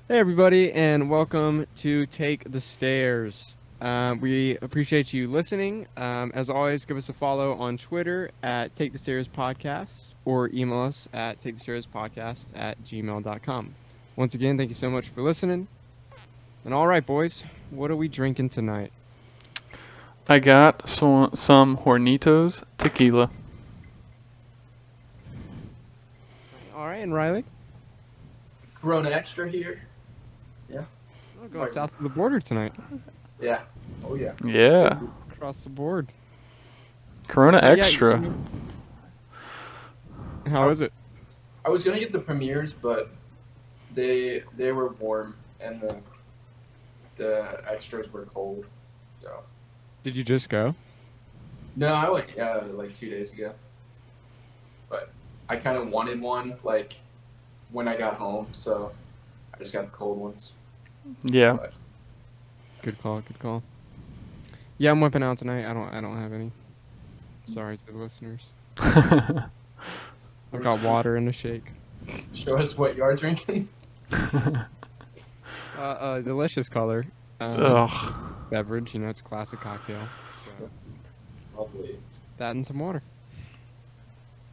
Hey, everybody, and welcome to Take the Stairs. We appreciate you listening. As always, give us a follow on Twitter at Take the Stairs Podcast or email us at takethestairspodcast@gmail.com. Once again, thank you so much for listening. And all right, boys, what are we drinking tonight? I got some Hornitos tequila. All right, and Riley? Corona Extra here. Yeah. We're going south of the border tonight. Yeah. Oh, yeah. Yeah. Across the board. Corona But yeah, Extra. How is it? I was gonna get the premieres, but they were warm and the extras were cold. So Did you just go? no, I went like 2 days ago. But I kind of wanted one like when I got home, so I just got the cold ones. Yeah. But Good call. Good call. Yeah, I'm whipping out tonight. I don't have any. Sorry to the listeners. I've got water in the shake. show us what you are drinking. Delicious color. Ugh. Beverage. It's a classic cocktail. So Lovely. that and some water.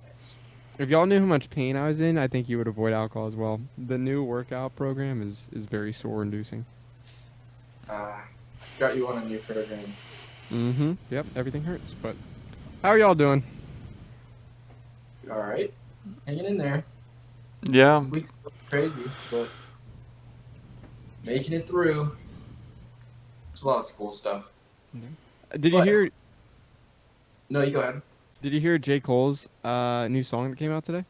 Nice. If y'all knew how much pain I was in, I think you would avoid alcohol as well. The new workout program is very sore inducing. Got you on a new program. Mm-hmm. Yep. Everything hurts. But how are y'all doing? All right. Hanging in there. Yeah. This week's crazy, but making it through. It's a lot of school stuff. Did you What? hear? No, you go ahead. Did you hear J. Cole's new song that came out today?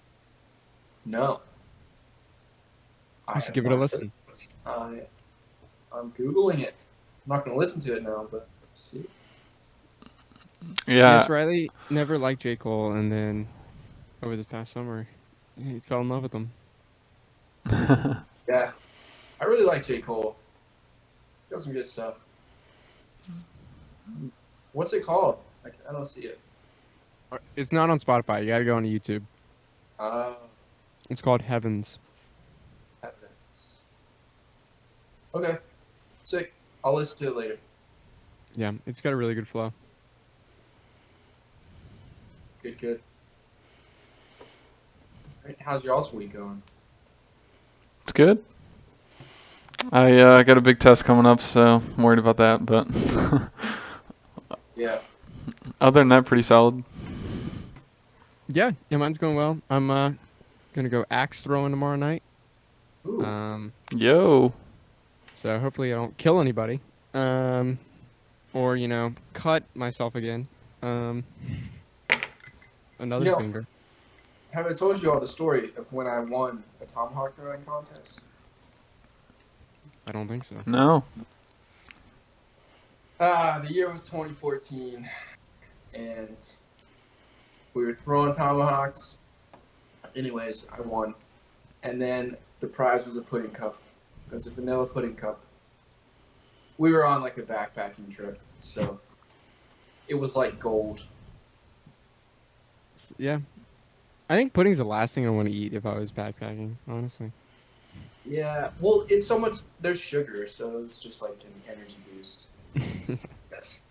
No. You should give it a listen. I'm Googling it. I'm not going to listen to it now, but let's see. Yeah. Yes, Riley never liked J. Cole, and then over this past summer, he fell in love with him. Yeah. I really like J. Cole. Got some good stuff. What's it called? I don't see it. It's not on Spotify. You gotta go on YouTube. Uh, It's called Heavens. Evidence. Okay. Sick. I'll listen to it later. Yeah, it's got a really good flow. Good. Right, how's y'all's week going? It's good. I got a big test coming up, so I'm worried about that. But Yeah. other than that, pretty solid. Yeah, mine's going well. I'm gonna go axe throwing tomorrow night. Ooh. Yo. So hopefully I don't kill anybody. Or cut myself again. Another You know- finger. Have I told you all the story of when I won a tomahawk throwing contest? I don't think so. No. The year was 2014, and we were throwing tomahawks. Anyways, I won, and then the prize was a pudding cup. It was a vanilla pudding cup. We were on like a backpacking trip, so it was like gold. Yeah. I think pudding's the last thing I want to eat if I was backpacking, honestly. Yeah, well, it's so much. There's sugar, so it's just like an energy boost. Yes.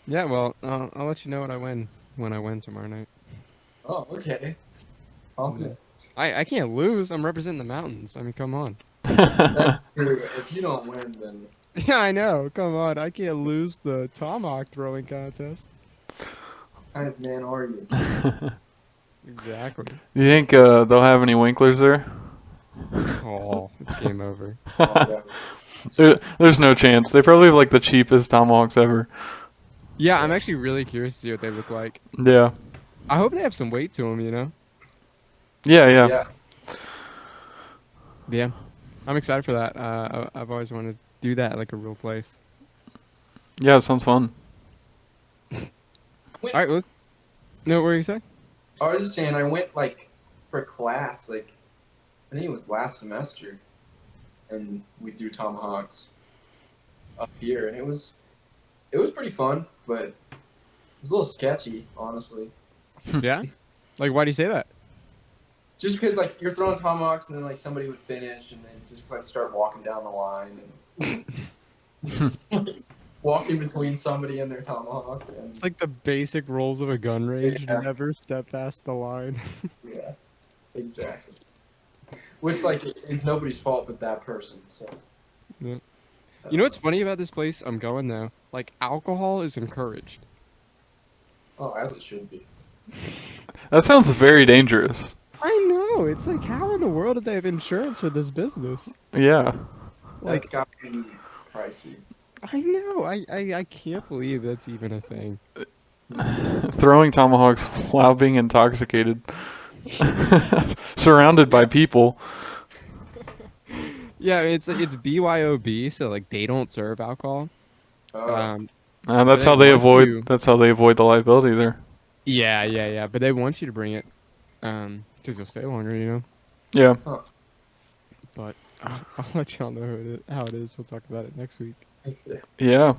Yeah, well, I'll let you know what I win when I win tomorrow night. Oh, okay. Confident. I can't lose. I'm representing the mountains. I mean, come on. That's true. If you don't win, then Yeah, I know. Come on. I can't lose the tomahawk throwing contest. what kind of man are you? Exactly. You think they'll have any Winklers there? Oh, it's game over. Oh, yeah. There's no chance. They probably have like the cheapest tomahawks ever. Yeah, I'm actually really curious to see what they look like. Yeah. I hope they have some weight to them, Yeah. Yeah. I'm excited for that. I've always wanted to do that at like a real place. Yeah, it sounds fun. All right, let's. No, what were you saying? I was just saying, I went like for class, like I think it was last semester, and we threw tomahawks up here, and it was pretty fun, but it was a little sketchy, honestly. Yeah. Like, why do you say that? just because like you're throwing tomahawks and then like somebody would finish and then just like start walking down the line and just, like, walking between somebody and their tomahawk. And It's like the basic rules of a gun range. Yeah. Never step past the line. yeah, exactly. Which like it's nobody's fault but that person. So. Yeah. You know what's funny about this place I'm going though? Like alcohol is encouraged. Oh, as it should be. That sounds very dangerous. I know. It's like, how in the world did they have insurance for this business? Yeah. That's got to be pricey. I know. I can't believe that's even a thing. Throwing tomahawks while being intoxicated. Surrounded by people. Yeah, it's BYOB, so like they don't serve alcohol. That's But how they they want avoid. to. That's how they avoid the liability there. Yeah. But they want you to bring it, because you'll stay longer, you know. Yeah. But I'll let y'all know how it is. We'll talk about it next week. Yeah.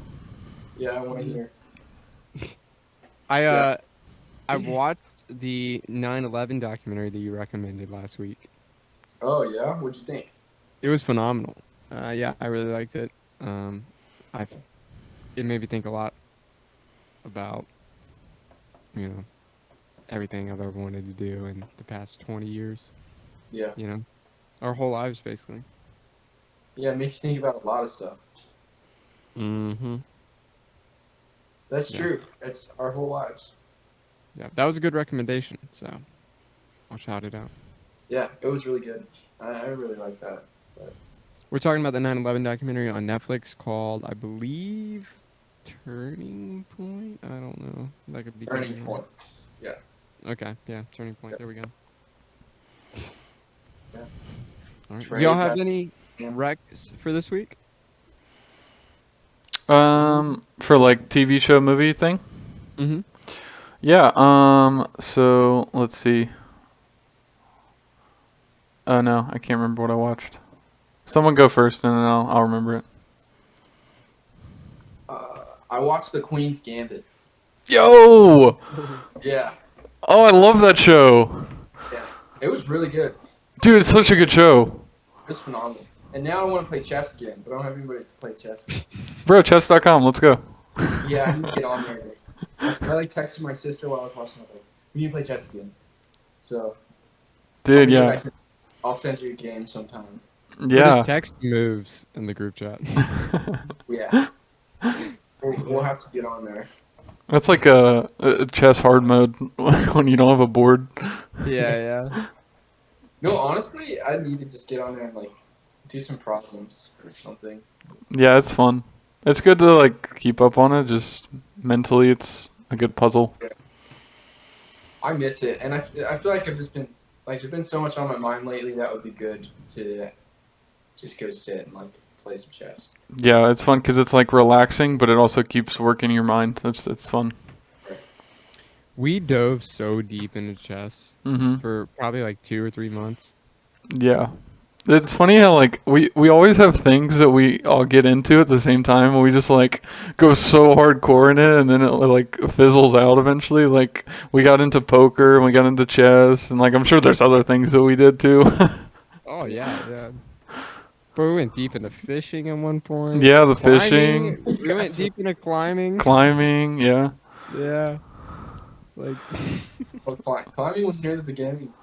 Yeah, I want to hear. I watched the 9/11 documentary that you recommended last week. Oh yeah, what'd you think? It was phenomenal. Yeah, I really liked it. It made me think a lot about, everything I've ever wanted to do in the past 20 years. Yeah. Our whole lives, basically. Yeah, it makes you think about a lot of stuff. Mm-hmm. That's Yeah. true. It's our whole lives. Yeah, that was a good recommendation, so I'll shout it out. Yeah, it was really good. I really like that. We're talking about the 9/11 documentary on Netflix called, I believe, Turning Point? I don't know. That could be Turning Point. Yeah. Okay, yeah, Turning Point. There we go. Yeah. All right. Trey, Do y'all have that- any recs for this week? For like TV show movie thing. Mm-hmm. Yeah. So let's see. Oh no, I can't remember what I watched. Someone go first, and then I'll remember it. I watched The Queen's Gambit. Yo! Yeah. Oh, I love that show. Yeah. It was really good. Dude, it's such a good show. It was phenomenal. And now I want to play chess again, but I don't have anybody to play chess with. Bro, chess.com, let's go. Yeah, I need to get on there. I like texted my sister while I was watching. I was like, "We need to play chess again." So, Dude, I'll yeah. I'll send you a game sometime. Yeah. Just text moves in the group chat. Yeah, we'll have to get on there. That's like a chess hard mode when you don't have a board. Yeah. No, honestly, I need to just get on there and like do some problems or something. Yeah, it's fun. It's good to like keep up on it. Just mentally, it's a good puzzle. I miss it, and I feel like I've just been like there's been so much on my mind lately that would be good to just go sit and like play some chess. Yeah, it's fun because it's like relaxing, but it also keeps working your mind. It's fun. We dove so deep into chess Mhm. for probably like 2 or 3 months. Yeah. It's funny how like we always have things that we all get into at the same time, and we just like go so hardcore in it, and then it like fizzles out eventually. Like we got into poker and we got into chess, and like I'm sure there's other things that we did too. Oh yeah. But we went deep into fishing at one point. Yeah, the Climbing, fishing, We went deep into climbing. climbing, yeah. Yeah. Like. Well, climbing was near the beginning.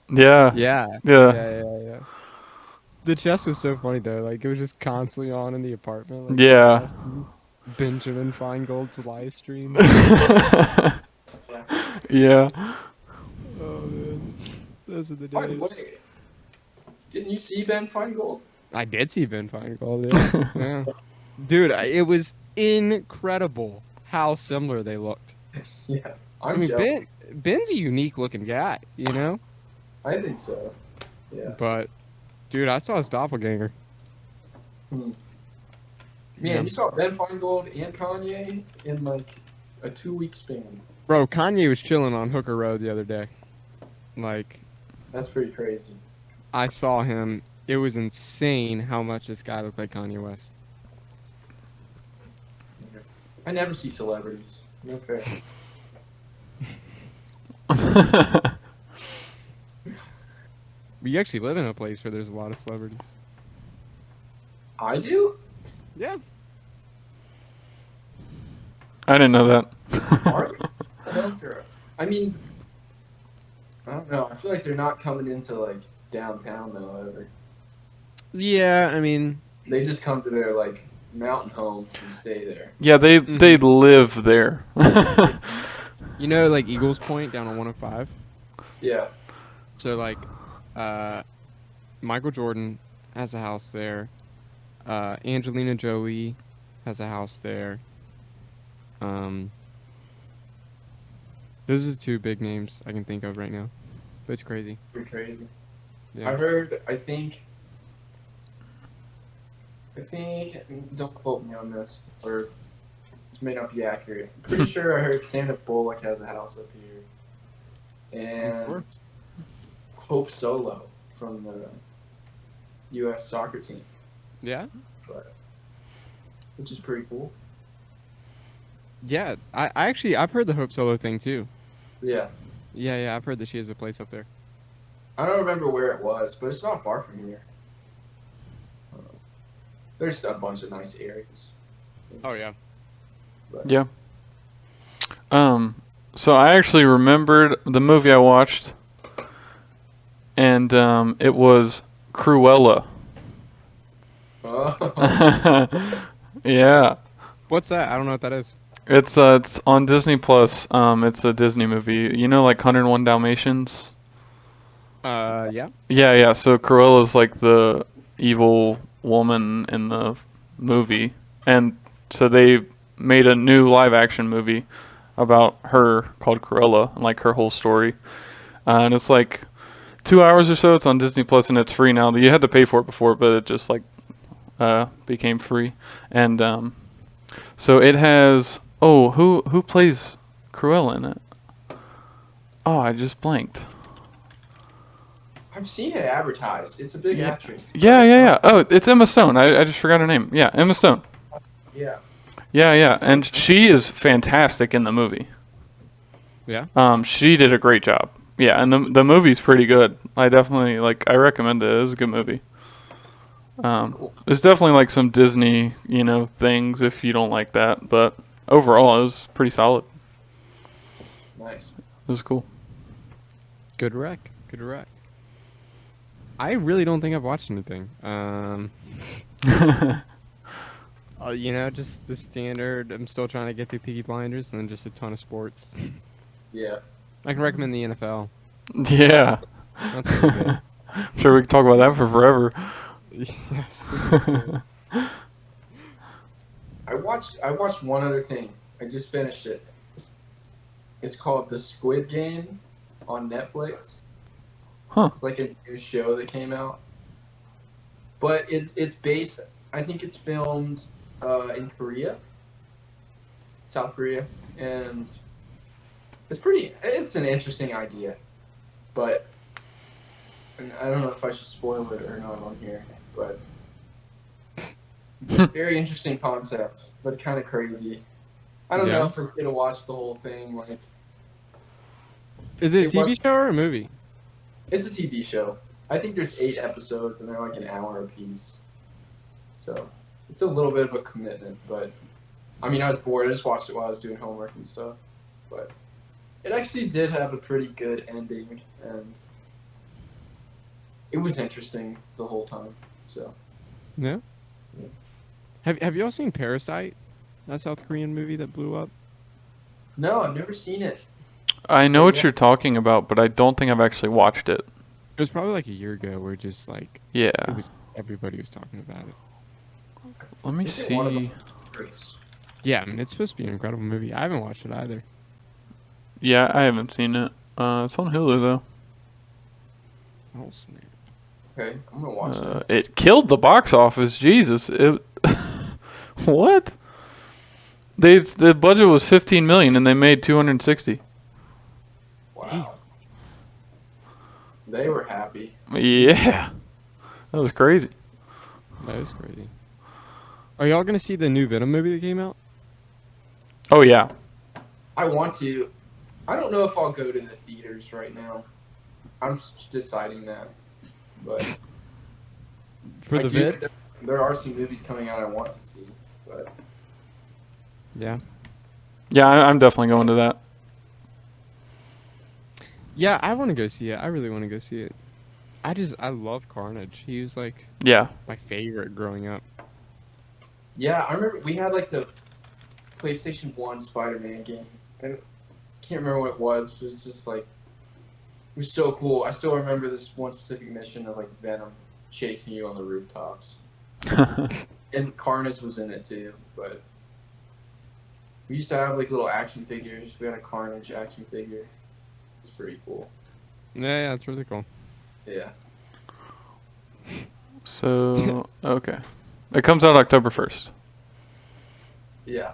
Yeah. Yeah. Yeah. The chess was so funny though. Like it was just constantly on in the apartment. Like, Yeah. Benjamin Feingold's live stream. Yeah. Oh man, those are the By the days. way, didn't you see Ben Feingold? I did see Ben Feingold. Yeah. Yeah. Dude, it was incredible how similar they looked. Yeah, I I'm mean, jealous. Ben's a unique looking guy, you know. I think so. Yeah. But, dude, I saw his doppelganger. Man, Yeah. you saw Ben Feingold and Kanye in like a 2-week span. Bro, Kanye was chilling on Hooker Road the other day. Like, That's pretty crazy. I saw him. It was insane how much this guy looked like Kanye West. I never see celebrities. No fair. You actually live in a place where there's a lot of celebrities. I do? Yeah. I didn't know that. Are they? I don't know if they're. I mean, I don't know. I feel like they're not coming into like downtown though ever. Yeah, I mean, They just come to their like mountain homes and stay there. Yeah, they live there. you know, like Eagles Point down on 105. Yeah. So like, Michael Jordan has a house there. Angelina Jolie has a house there. Those are the two big names I can think of right now. But it's crazy. Pretty crazy. Yeah. I heard. I think. Don't quote me on this, or this may not be accurate. I'm pretty sure I heard Sandra Bullock has a house up here, and Hope Solo from the U.S. soccer team. Yeah. Which is pretty cool. Yeah. I've heard the Hope Solo thing too. Yeah. Yeah. I've heard that she has a place up there. I don't remember where it was, but it's not far from here. There's a bunch of nice areas. Oh yeah. But, Yeah. So I actually remembered the movie I watched, and it was Cruella. Oh. Yeah. What's that? I don't know what that is. It's on Disney Plus. It's a Disney movie. You know, like 101 Dalmatians. Yeah. Yeah. So Cruella's like the evil woman in the movie, and so they made a new live action movie about her called Cruella and like her whole story. And it's like 2 hours or so. It's on Disney Plus and it's free now. You had to pay for it before, but it just like became free. And so it has who plays Cruella in it? Oh, I just blanked. I've seen it advertised. It's a big actress. Yeah. Oh, it's Emma Stone. I just forgot her name. Yeah, Emma Stone. Yeah. Yeah. And she is fantastic in the movie. Yeah. She did a great job. Yeah, and the movie's pretty good. I definitely I recommend it. It was a good movie. Cool. There's definitely like some Disney, things if you don't like that, but overall it was pretty solid. Nice. It was cool. Good rec. I really don't think I've watched anything. Just the standard. I'm still trying to get through Peaky Blinders and then just a ton of sports. Yeah. I can recommend the NFL. Yeah. That's pretty good. I'm sure we could talk about that for forever. Yes. I watched one other thing. I just finished it. It's called The Squid Game on Netflix. Huh. It's like a new show that came out. But it's based, I think it's filmed in Korea, South Korea, and it's an interesting idea. But and I don't know if I should spoil it or not on here, but very interesting concept, but kind of crazy. I don't know if we're gonna watch the whole thing. Like, Is it a TV show or a movie? It's a TV show. I think there's 8 episodes, and they're like an hour apiece. So it's a little bit of a commitment, but I mean, I was bored. I just watched it while I was doing homework and stuff. But it actually did have a pretty good ending, and it was interesting the whole time. So Yeah. Yeah. Have you all seen Parasite? That South Korean movie that blew up. no, I've never seen it. I know what you're talking about, but I don't think I've actually watched it. It was probably like a year ago, where just Yeah. everybody was talking about it. Let me I think one of them see. was Chris. Yeah, I mean, it's supposed to be an incredible movie. I haven't watched it either. Yeah, I haven't seen it. It's on Hulu though. Oh snap! Okay, I'm gonna watch that. It killed the box office. Jesus, what? The budget was 15 million and they made 260. Wow. They were happy. Yeah, that was crazy. That is crazy. Are y'all gonna see the new Venom movie that came out? Oh yeah. I want to. I don't know if I'll go to the theaters right now. I'm deciding that. but For the vid? There are some movies coming out I want to see, but Yeah. Yeah, I'm definitely going to that. Yeah, I want to go see it. I really want to go see it. I love Carnage. He was like Yeah. my favorite growing up. yeah, I remember we had like the PlayStation 1 Spider-Man game. I can't remember what it was, but it was just like, it was so cool. I still remember this one specific mission of like Venom chasing you on the rooftops. And Carnage was in it too, but we used to have like little action figures. We had a Carnage action figure. It's pretty cool. Yeah, it's really cool. Yeah. So, okay. It comes out October 1st. Yeah.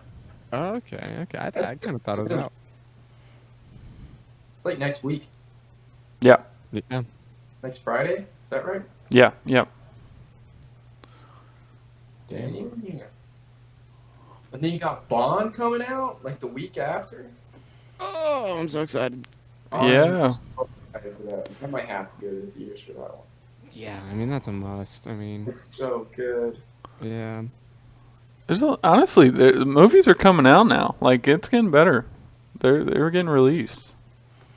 Oh, okay. I kind of thought it was out. It's like next week. Yeah. Yeah. Next Friday? Is that right? Yeah. Yeah. Damn. And then you got Bond coming out like the week after. Oh, I'm so excited. Yeah. I'm so excited for that. I might have to go to the theaters for that one. Yeah, I mean that's a must. I mean, It's so good. yeah. Honestly, the movies are coming out now. Like, it's getting better. They're getting released.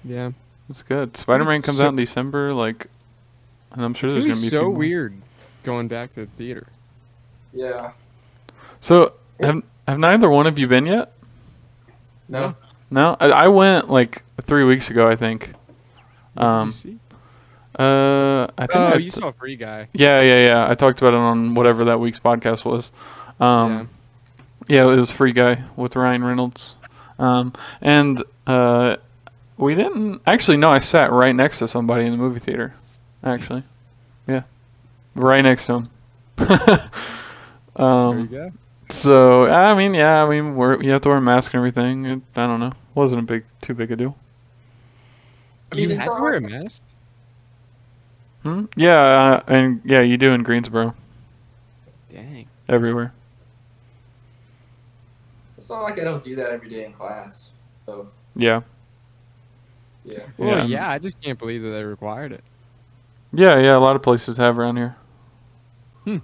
Yeah. It's good. Spider-Man comes So- out in December. Like, and I'm sure It's there's gonna gonna be be a few so more. weird going back to the theater. Yeah. So, have neither one of you been yet? No. No, I went like 3 weeks ago, I think. What did you see? I think Oh, I you saw Free Guy. Yeah. I talked about it on whatever that week's podcast was. Yeah, it was Free Guy with Ryan Reynolds. And we didn't actually. No, I sat right next to somebody in the movie theater. Actually, yeah, right next to him. There you go. So I mean, yeah, you have to wear a mask and everything. I don't know. Wasn't too big a deal. I mean, You it's had not to wear a like- mask. Yeah, and yeah, you do in Greensboro, Dang. everywhere. It's not like I don't do that every day in class. So Yeah, yeah. Well, Yeah. I just can't believe that they required it. yeah. A lot of places have around here. Hmm.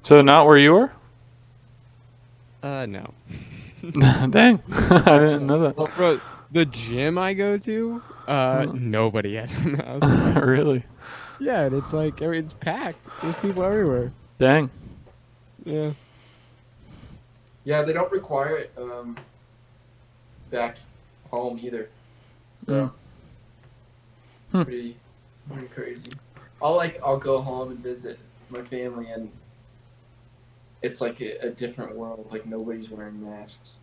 So not where you are? No. Dang, I didn't know that. Bro, the gym I go to, nobody has a mask. Really? Yeah, and it's like, I mean, it's packed. There's people everywhere. Dang. Yeah. Yeah, they don't require it back home either. So pretty crazy. I'll go home and visit my family, and it's like a different world. Like nobody's wearing masks,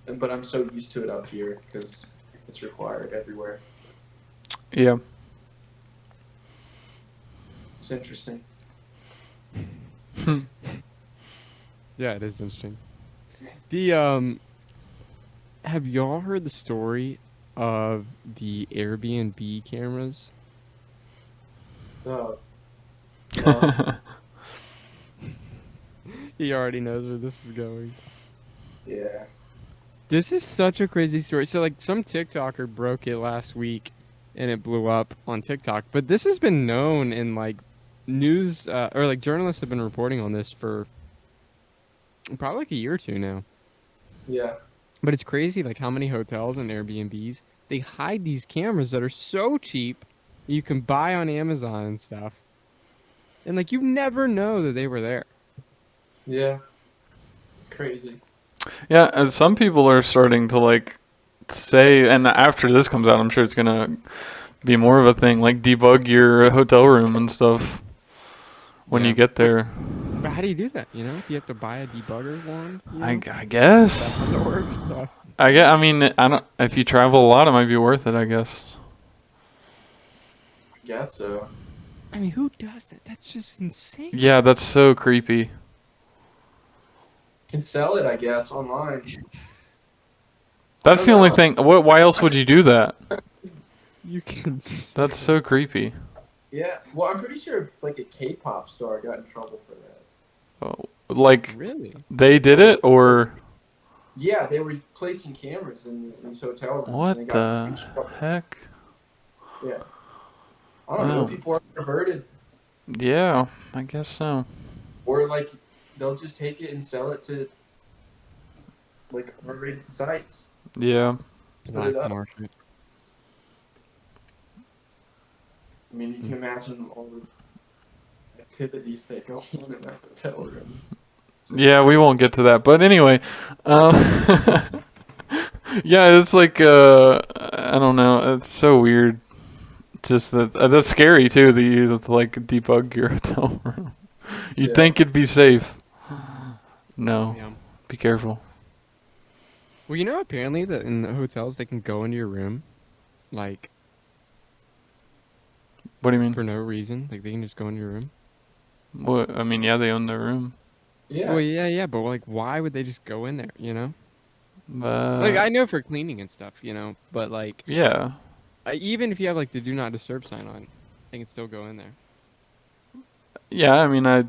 but I'm so used to it up here because it's required everywhere. Yeah. It's interesting. Yeah, it is interesting. The have y'all heard the story of the Airbnb cameras? So He already knows where this is going. yeah, This is such a crazy story. So like some TikToker broke it last week and it blew up on TikTok. But this has been known in like news or like journalists have been reporting on this for probably like a year or two now. yeah, But it's crazy like how many hotels and Airbnbs they hide these cameras that are so cheap you can buy on Amazon and stuff. And like you never know that they were there. yeah. It's crazy. Yeah, and some people are starting to like say, and after this comes out, I'm sure it's gonna be more of a thing, like debug your hotel room and stuff when Yeah. you get there. But how do you do that? You know, do you have to buy a debugger wand? You know? I guess. That's how it works. Stuff. I mean, I don't. If you travel a lot, it might be worth it. I guess. I guess so. I mean, who does that? That's just insane. Yeah, that's so creepy. Can sell it, I guess, online. That's the only thing. Why else would you do that? You can. That's so creepy. Yeah. Well, I'm pretty sure it's like a K-pop star got in trouble for that. Like Really? they did it, or Yeah, they were placing cameras in these hotel rooms. what and they got in the trouble. heck? Yeah. I don't know. Oh. People are perverted, Yeah, I guess so. or like they'll just take it and sell it to like R-rated sites. Yeah. Put Black it up. market. I mean, you can imagine all the activities that go on in that hotel room. Yeah, we won't get to that. But anyway, um, yeah, it's like I don't know. It's so weird. Just that that's scary too. That you have to like debug your hotel room. You'd Yeah. think it'd be safe. No, Yeah. be careful. Well, you know, apparently that in the hotels they can go into your room, like What do you mean? for no reason. Like they can just go into your room. What? I mean, yeah, they own their room. Yeah. Well, yeah, but like, why would they just go in there? You know, But like I know for cleaning and stuff, you know, but like yeah, even if you have like the do not disturb sign on, they can still go in there. yeah. I mean, I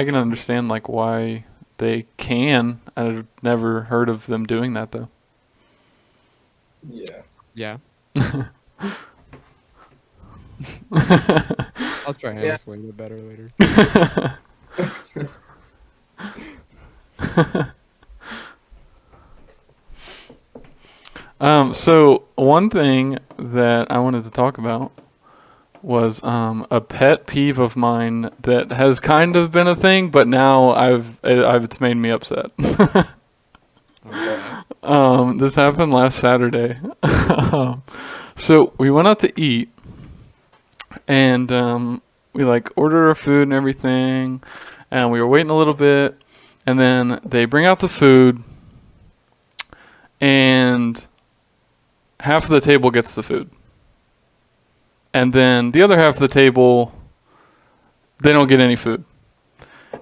can understand like why they can. I've never heard of them doing that though. Yeah. Yeah, I'll try and Yeah. explain it better later. So one thing that I wanted to talk about was a pet peeve of mine that has kind of been a thing, but now it's made me upset. Okay. This happened last Saturday. So we went out to eat, and we like ordered our food and everything, and we were waiting a little bit, and then they bring out the food, and half of the table gets the food. And then the other half of the table, they don't get any food.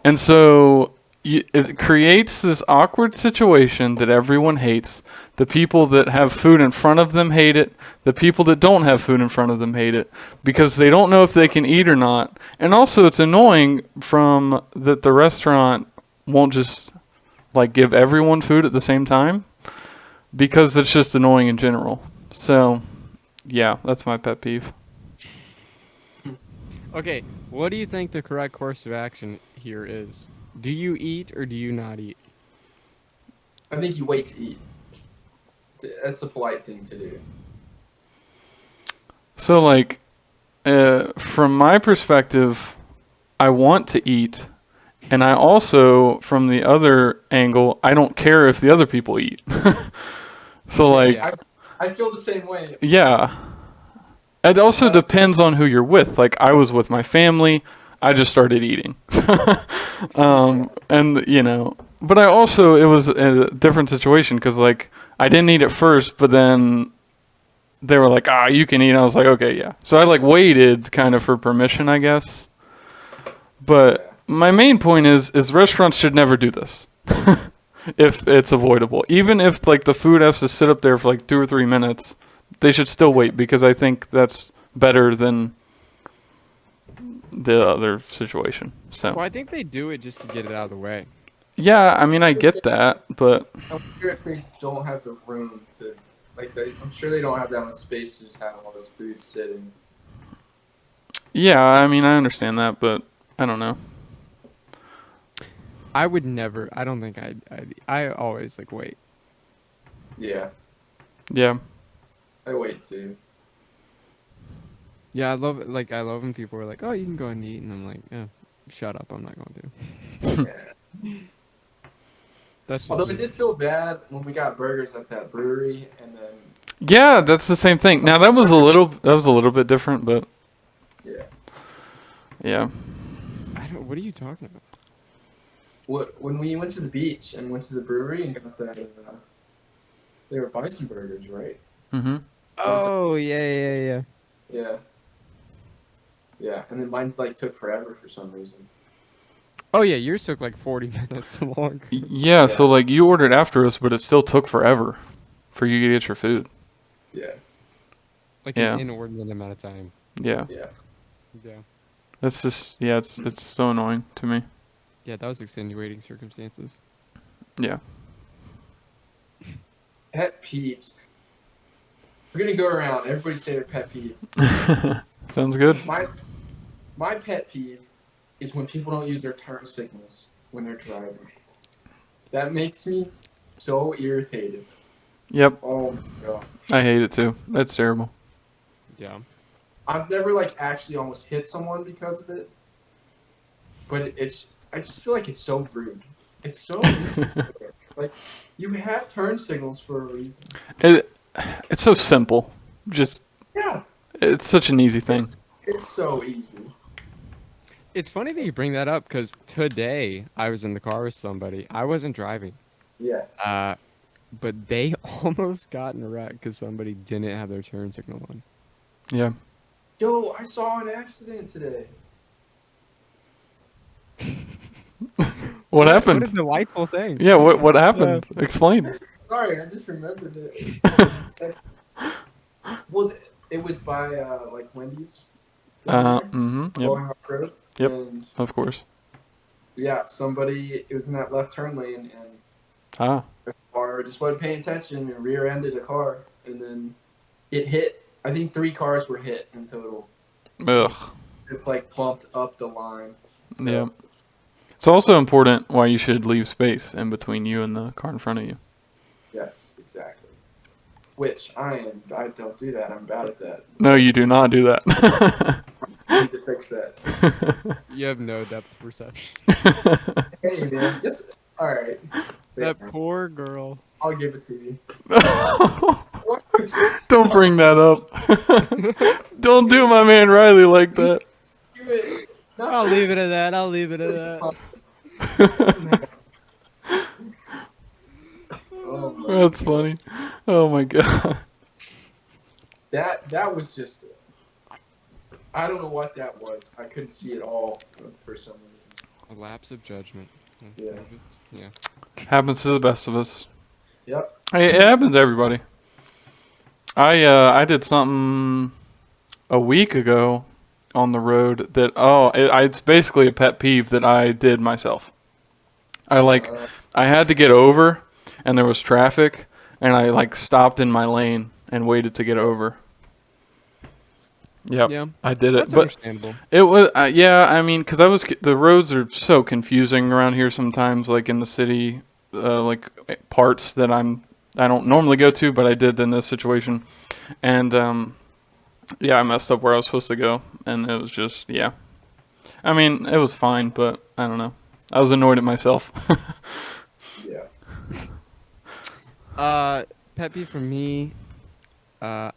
And so it creates this awkward situation that everyone hates. The people that have food in front of them hate it. The people that don't have food in front of them hate it because they don't know if they can eat or not. And also it's annoying from that the restaurant won't just like give everyone food at the same time because it's just annoying in general. So, yeah, that's my pet peeve. Okay, what do you think the correct course of action here is? Do you eat or do you not eat? I think you wait to eat. That's the polite thing to do. So, like, from my perspective, I want to eat. And I also, from the other angle, I don't care if the other people eat. So, like, I feel the same way. yeah. It also depends on who you're with. Like, I was with my family. I just started eating. And, you know, but I also, it was a different situation because, like, I didn't eat it first, but then they were like, you can eat. And I was like, okay, yeah. So I, like, waited kind of for permission, I guess. But my main point is restaurants should never do this if it's avoidable. Even if, like, the food has to sit up there for, like, 2 or 3 minutes, they should still wait because I think that's better than the other situation. So Well, I think they do it just to get it out of the way. yeah, I mean I get that, but I wonder if they don't have the room to, like, I'm sure they don't have that much space to just have all this food sitting. yeah, I mean I understand that, but I don't know. I would never. I don't think I always like wait. Yeah, Yeah. I wait too. Yeah, I love it. Like I love when people are like, "Oh, you can go and eat," and I'm like, "Yeah, shut up. I'm not going to." Yeah. That's just Although I me. did feel bad when we got burgers at that brewery, and then Yeah, that's the same thing. Now that was a little bit different, but yeah, yeah. I don't. What are you talking about? when we went to the beach and went to the brewery and got that, they were bison burgers, right? Mhm. Oh yeah. Yeah. Yeah, and then mine like took forever for some reason. Oh yeah, yours took like 40 minutes longer. Yeah, so like you ordered after us, but it still took forever for you to get your food. Yeah. Like Yeah. an inordinate amount of time. Yeah. Yeah. Yeah. That's just it's so annoying to me. Yeah, that was extenuating circumstances. Yeah. Pet peeves. We're gonna go around. Everybody say their pet peeve. Sounds good. My pet peeve is when people don't use their turn signals when they're driving. That makes me so irritated. Yep. Oh my god. I hate it too. That's terrible. Yeah. I've never like actually almost hit someone because of it. But it's I just feel like it's so rude. It's so inconsiderate. Like you have turn signals for a reason. It's so simple. Just Yeah. it's such an easy thing. It's so easy. It's funny that you bring that up because today I was in the car with somebody. I wasn't driving. Yeah. But they almost got in a wreck because somebody didn't have their turn signal on. Yeah. Yo, I saw an accident today. What What a happened? delightful thing. Yeah. What happened? Explain. Sorry, I just remembered it. Well, it was by like Wendy's. down there, Yep. going off road. Yep. And Of course. yeah, somebody it was in that left turn lane and Ah. the car just wasn't paying attention and rear-ended a car, and then it hit. I think 3 cars were hit in total. Ugh. It's like bumped up the line. So, Yeah. It's also important why you should leave space in between you and the car in front of you. Yes, exactly. Which I don't do that. I'm bad at that. No, you do not do that. I need to fix that. You have no depth perception. Hey man, just all right. That poor girl. I'll give it to you. Don't bring that up. Don't do my man Riley like that. Do it. No. I'll leave it at that. I'll leave it at that. Oh my. That's funny. Oh my god. That was just. I don't know what that was. I couldn't see it all for some reason. A lapse of judgment. Yeah. Yeah. Happens to the best of us. Yep. Hey, it happens to everybody. I did something a week ago on the road that it's basically a pet peeve that I did myself. I had to get over and there was traffic and I like stopped in my lane and waited to get over. Yep, Yeah. I did it. That's But understandable. it was yeah, I mean, cuz the roads are so confusing around here sometimes, like in the city, like parts that I don't normally go to, but I did in this situation. And yeah, I messed up where I was supposed to go and it was just yeah. I mean, it was fine, but I don't know. I was annoyed at myself. Yeah. Pet peeve for me, I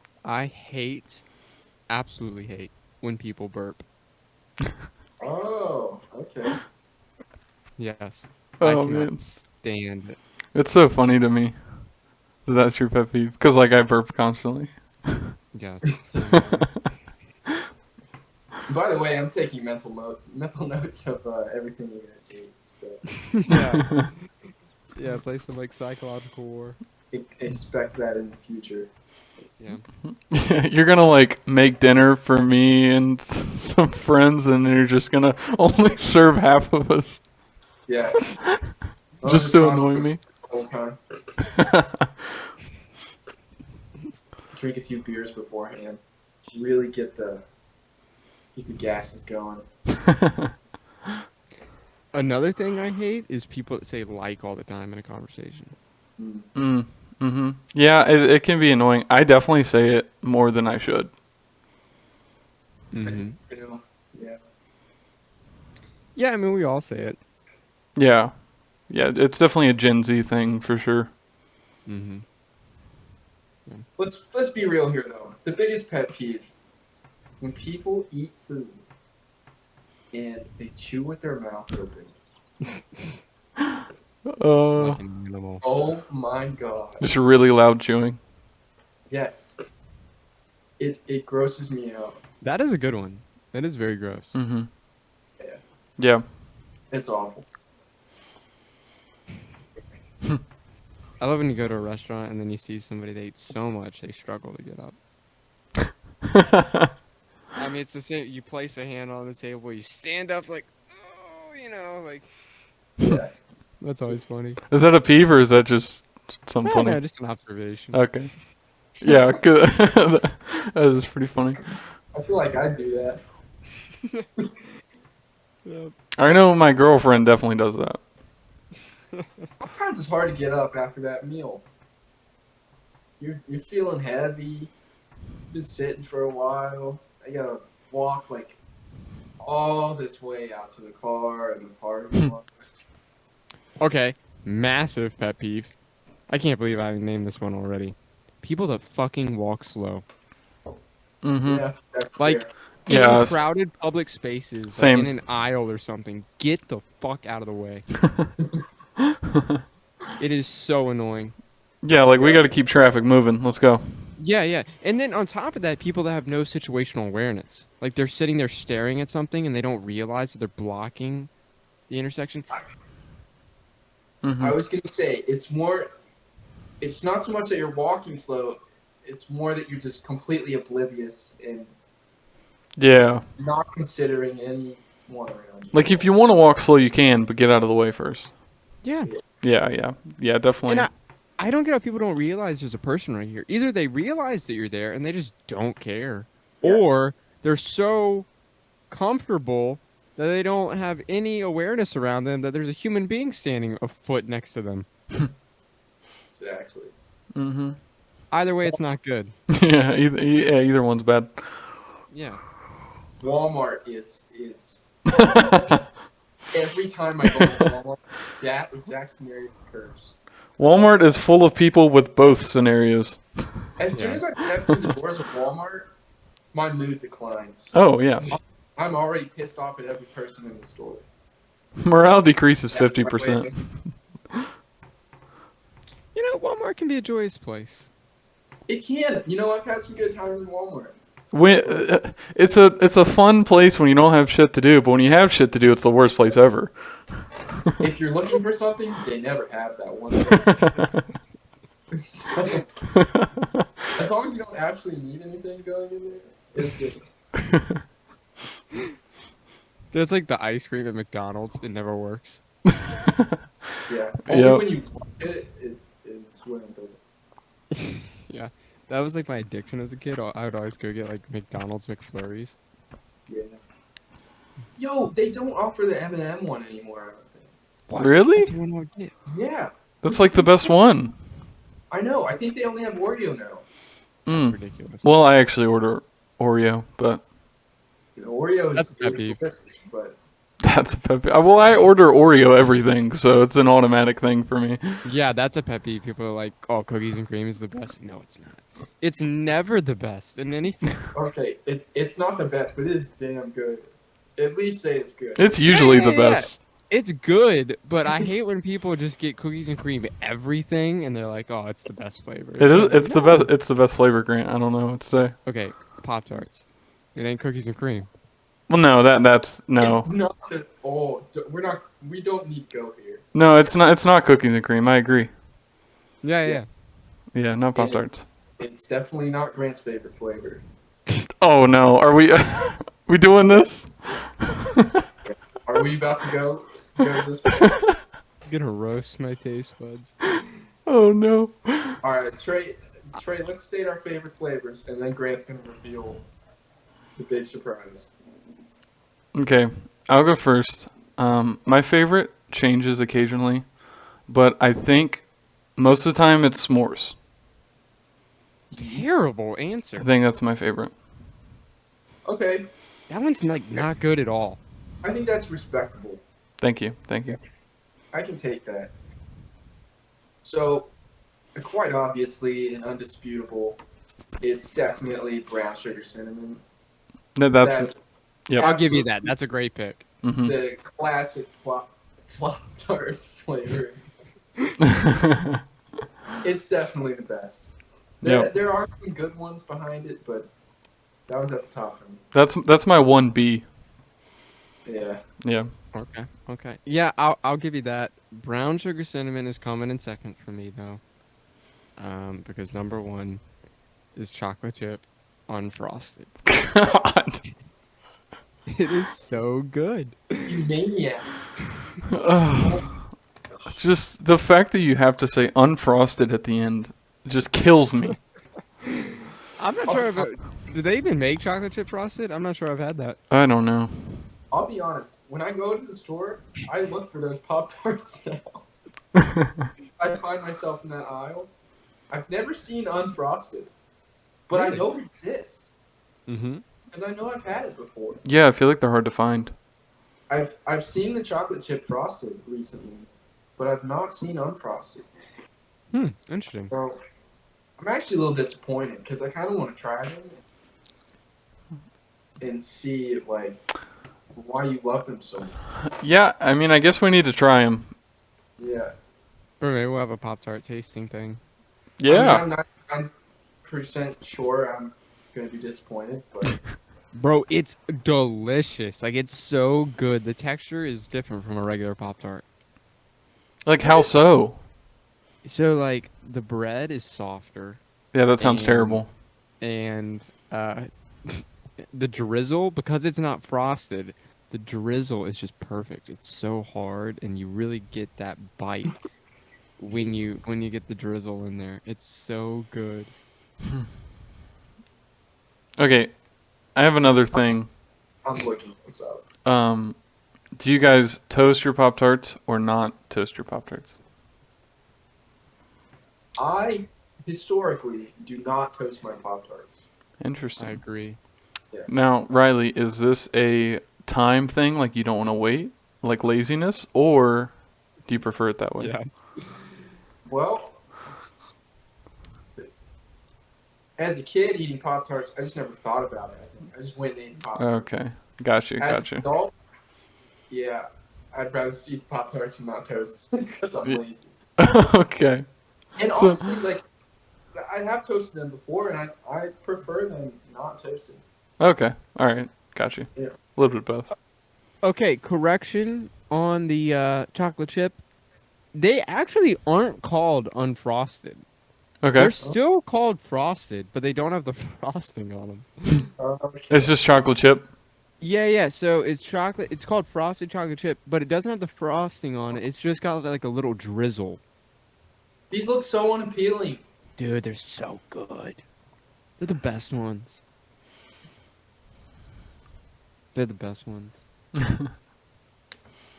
absolutely hate when people burp. Oh, okay. Yes. I Oh cannot man. stand it. It's so funny to me. That's your pet peeve. Because, like, I burp constantly. Yes. By the way, I'm taking mental notes of everything you guys hate. So Yeah. Yeah, play some like psychological war. expect that in the future. Yeah. You're going to, like, make dinner for me and some friends, and you're just going to only serve half of us. Yeah. Just to annoy me. The whole time. Drink a few beers beforehand. Really get the gases going. Another thing I hate is people that say like all the time in a conversation. Mm. Yeah, it can be annoying. I definitely say it more than I should. I do too. Yeah. Yeah, I mean we all say it. Yeah. Yeah, it's definitely a Gen Z thing for sure. Mm-hmm. Let's be real here though. The biggest pet peeve when people eat food and they chew with their mouth open. Like an animal. Oh my god. Just really loud chewing. Yes. It grosses me out. That is a good one. That is very gross. Mm-hmm. Yeah. Yeah. It's awful. I love when you go to a restaurant and then you see somebody that eats so much they struggle to get up. I mean, it's the same. You place a hand on the table, you stand up like, oh, you know, like. Yeah. That's always funny. Is that a peeve or is that just something funny? No, just an observation. Okay. Yeah, 'cause that is pretty funny. I feel like I'd do that. Yep. I know my girlfriend definitely does that. Sometimes it's hard to get up after that meal. You're feeling heavy. Been sitting for a while. I gotta walk like all this way out to the car and the parking lot. Okay, massive pet peeve. I can't believe I haven't named this one already. People that fucking walk slow. Mm-hmm. Yeah, that's Like, fair. Yeah, in crowded public spaces, same. like in an aisle or something. Get the fuck out of the way. It is so annoying. Yeah, like we got to keep traffic moving. Let's go. Yeah, yeah. And then on top of that, people that have no situational awareness. Like they're sitting there staring at something and they don't realize that they're blocking the intersection. Mm-hmm. I was gonna say it's not so much that you're walking slow, it's more that you're just completely oblivious and Yeah. not considering anyone around you. Like if you want to walk slow, you can, but get out of the way first. Yeah. Yeah, definitely. And I don't get how people don't realize there's a person right here. Either they realize that you're there and they just don't care, Yeah. or they're so comfortable that they don't have any awareness around them that there's a human being standing a foot next to them. Exactly. Mm-hmm. Either way, it's not good. Yeah, either one's bad. Yeah. Walmart is every time I go to Walmart, that exact scenario occurs. Walmart is full of people with both scenarios. As soon as I step through the doors of Walmart, my mood declines. Oh, yeah. I'm already pissed off at every person in the store. Morale decreases 50%. You know, Walmart can be a joyous place. It can. You know, I've had some good times in Walmart. It's a fun place when you don't have shit to do, but when you have shit to do, it's the worst place ever. If you're looking for something, they never have that one thing. So, as long as you don't actually need anything going in there, it's good. That's like the ice cream at McDonald's. It never works. Yeah. Only Yep. when you want it, it's when it doesn't. Yeah. That was like my addiction as a kid. I would always go get like McDonald's McFlurries. Yeah. Yo, they don't offer the M&M one anymore, I don't think. What? Really? That's the one I would get. Yeah. That's like the best one. I know. I think they only have Oreo now. That's Mm. ridiculous. Well, I actually order Oreo, but You know, Oreo That's is a pet for peeve. Christmas, but that's a pet peeve. Well, I order Oreo everything, so it's an automatic thing for me. Yeah, that's a pet peeve. People are like, "Oh, cookies and cream is the best." No, it's not. It's never the best in anything. okay, it's not the best, but it is damn good. At least say it's good. It's usually the Yeah. best. It's good, but I hate when people just get cookies and cream everything, and they're like, "Oh, it's the best flavor." It is. like, It's the no. best. It's the best flavor, Grant. I don't know what to say. Okay, Poptarts. It ain't cookies and cream. Well, no, that's no, It's not the we don't need go here. no. It's not. It's not cookies and cream. I agree. Yeah, Yeah. yeah. Yeah, not Pop Tarts. It's definitely not Grant's favorite flavor. Oh no, are we? We doing this? Are we about to go to this place? I'm gonna roast my taste buds. Oh no. All right, Trey, let's state our favorite flavors, and then Grant's gonna reveal the big surprise. Okay, I'll go first. My favorite changes occasionally, but I think most of the time it's s'mores. Terrible I answer. think that's my favorite. Okay, That one's like not good at all. I think that's respectable. Thank you. Thank you. I can take that. So, quite obviously and undisputable, it's definitely brown sugar cinnamon. That's yep. I'll give you that. That's a great pick. Mhm. The classic Poptart flavor. It's definitely the best. Yep. There are some good ones behind it, but that was at the top for me. That's my 1B. Yeah. Yeah. Okay. Okay. Yeah, I'll give you that. Brown sugar cinnamon is coming in second for me though. Because number one is chocolate chip unfrosted. God. It is so good. You maniac. Just the fact that you have to say unfrosted at the end just kills me. I'm not sure if Do they even make chocolate chip frosted? I'm not sure I've had that. I don't know. I'll be honest. When I go to the store, I look for those Pop-Tarts now. I find myself in that aisle. I've never seen unfrosted, but Really? I know it exists Mm-hmm. because I know I've had it before. Yeah, I feel like they're hard to find. I've seen the chocolate chip frosted recently, but I've not seen unfrosted. Interesting. So I'm actually a little disappointed because I kind of want to try them and see like why you love them so much. Yeah, I mean, I guess we need to try them. Yeah. Or maybe we'll have a Pop-Tart tasting thing. Yeah. I'm not 99% sure I'm gonna be disappointed, but Bro, it's delicious. Like, it's so good. The texture is different from a regular Pop-Tart. Like, how so? So, like, the bread is softer. Yeah, that sounds And- terrible. And the drizzle, because it's not frosted, the drizzle is just perfect. It's so hard, and you really get that bite when you get the drizzle in there. It's so good. Okay, I have another thing. I'm looking this up. Do you guys toast your Pop-Tarts or not toast your Pop-Tarts? I historically do not toast my Pop-Tarts. Interesting. I agree. Now, Riley, is this a time thing, like you don't want to wait, like laziness, or do you prefer it that way? Yeah. Well, as a kid eating Pop-Tarts, I just never thought about it. I just went and ate the Pop-Tarts. Okay, got you, As got an you. adult, yeah, I'd rather eat Pop-Tarts and not toast because I'm Yeah. lazy. Okay. And So- honestly, like, I have toasted them before, and I prefer them not toasted. Okay. All right. Got you. Yeah. A little bit of both. Okay, correction on the chocolate chip. They actually aren't called unfrosted. Okay. They're still called frosted, but they don't have the frosting on them. Okay. It's just chocolate chip. Yeah. So it's chocolate. It's called frosted chocolate chip, but it doesn't have the frosting on it. It's just got like a little drizzle. These look so unappealing. Dude, they're so good. They're the best ones. They're the best ones.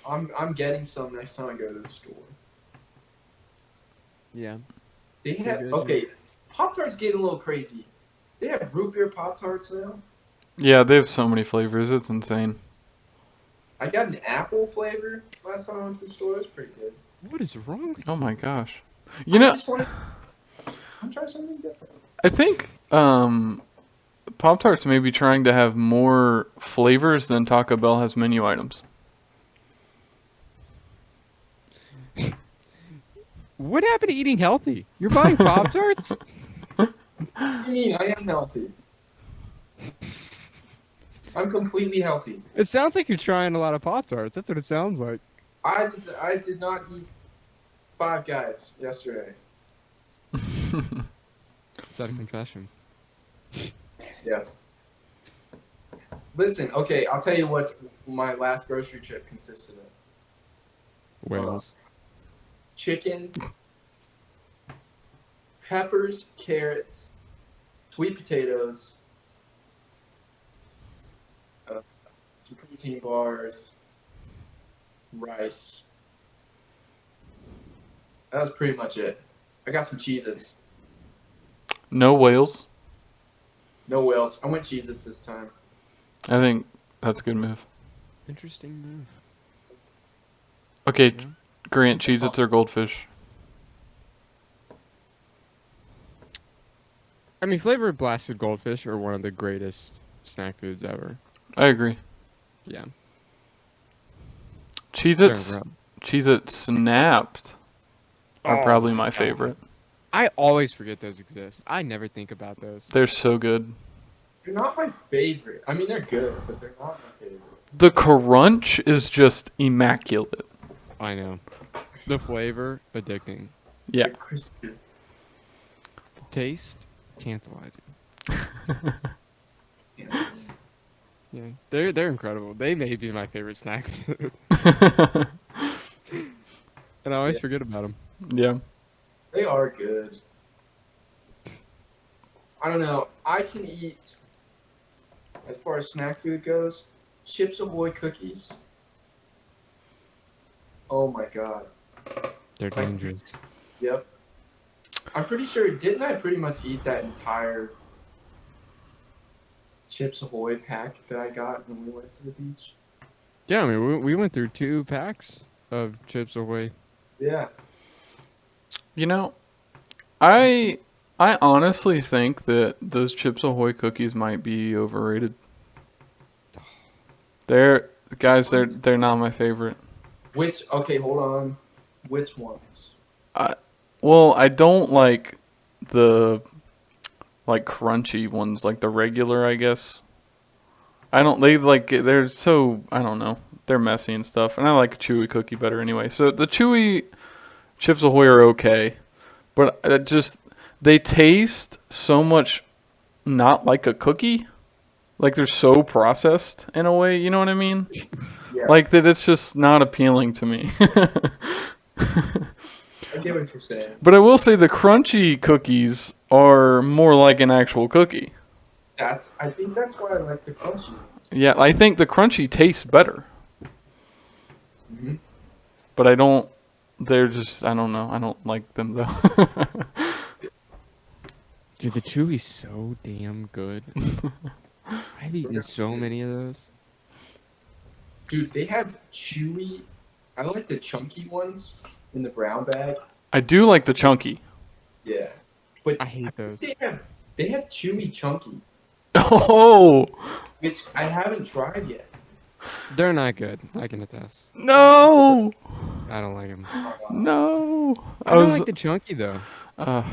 I'm getting some next time I go to the store. Yeah. They have good, okay. Pop-Tarts getting a little crazy. They have root beer Pop-Tarts now. Yeah, they have so many flavors. It's insane. I got an apple flavor last time I went to the store. It was pretty good. What is wrong with Oh my gosh. You know, I'm trying something different. I think Pop-Tarts may be trying to have more flavors than Taco Bell has menu items. What happened to eating healthy? You're buying Pop-Tarts? What do you mean? I am healthy. I'm completely healthy. It sounds like you're trying a lot of Pop-Tarts. That's what it sounds like. I did not eat Five Guys yesterday. Is that a confession? Yes. Listen, okay, I'll tell you what my last grocery trip consisted of. Whales. Chicken, peppers, carrots, sweet potatoes, some protein bars, rice. That was pretty much it. I got some Cheez-Its. No whales. No whales. I went Cheez-Its this time. I think that's a good move. Interesting move. Okay, Yeah. Grant, Cheez-Its or Goldfish? I mean, flavored blasted goldfish are one of the greatest snack foods ever. I agree. Yeah. Cheez-Its, Cheez-Its Snapped are Oh probably my my God. favorite. I always forget those exist. I never think about those. They're so good. They're not my favorite. I mean, they're good, but they're not my favorite. The crunch is just immaculate. I know. The flavor, addicting. Yeah. They're crispy. The taste, tantalizing. Yeah. Yeah, they're incredible. They may be my favorite snack food, and I always Yeah. forget about them. Yeah. They are good. I don't know. I can eat as far as snack food goes, Chips Ahoy cookies. Oh my god. They're dangerous. Yep. I'm pretty sure, didn't I pretty much eat that entire Chips Ahoy pack that I got when we went to the beach? Yeah, I mean, we went through 2 packs of Chips Ahoy. Yeah. You know, I honestly think that those Chips Ahoy cookies might be overrated. They're not my favorite. Okay, hold on. Which ones? Well, I don't like the crunchy ones, like the regular, I guess. I don't they're so, I don't know. They're messy and stuff, and I like a chewy cookie better anyway. So the chewy Chips Ahoy are okay, but they taste so much not like a cookie. Like they're so processed in a way, you know what I mean? Yeah. Like that it's just not appealing to me. I get what you're saying. But I will say the crunchy cookies are more like an actual cookie. I think that's why I like the crunchy ones. Yeah, I think the crunchy tastes better. Mm-hmm. But I don't know. I don't like them though. Dude, the chewy's so damn good. I've eaten so many of those. Dude, they have chewy. I like the chunky ones in the brown bag. I do like the chunky. Yeah, but I hate those. They have chewy chunky, Oh which I haven't tried yet. They're not good. I can attest. no, I don't like them. no! I don't like the chunky though. All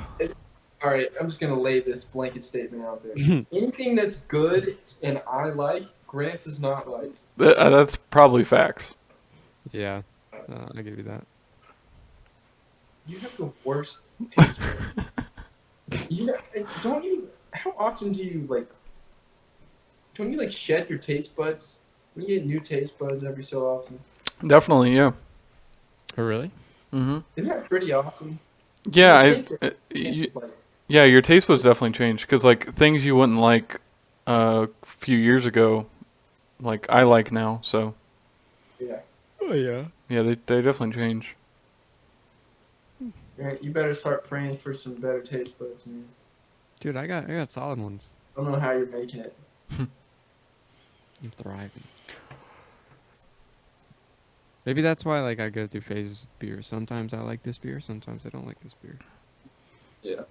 right, I'm just gonna lay this blanket statement out there. Anything that's good and I like, Grant does not like. That's probably facts. Yeah, I'll give you that. You have the worst taste bud. Don't you? How often do you like? Don't you like shed your taste buds? We get new taste buds every so often. Definitely, yeah. Oh, really? Mm-hmm. Isn't that pretty often? Yeah, yeah. Your taste buds definitely changed because like things you wouldn't like a few years ago, like I like now. So Yeah. Oh yeah. yeah, they definitely change. Grant, you better start praying for some better taste buds, man. Dude, I got solid ones. I don't know how you're making it. I'm thriving. Maybe that's why like I go through phases with beer. Sometimes I like this beer, sometimes I don't like this beer. Yeah.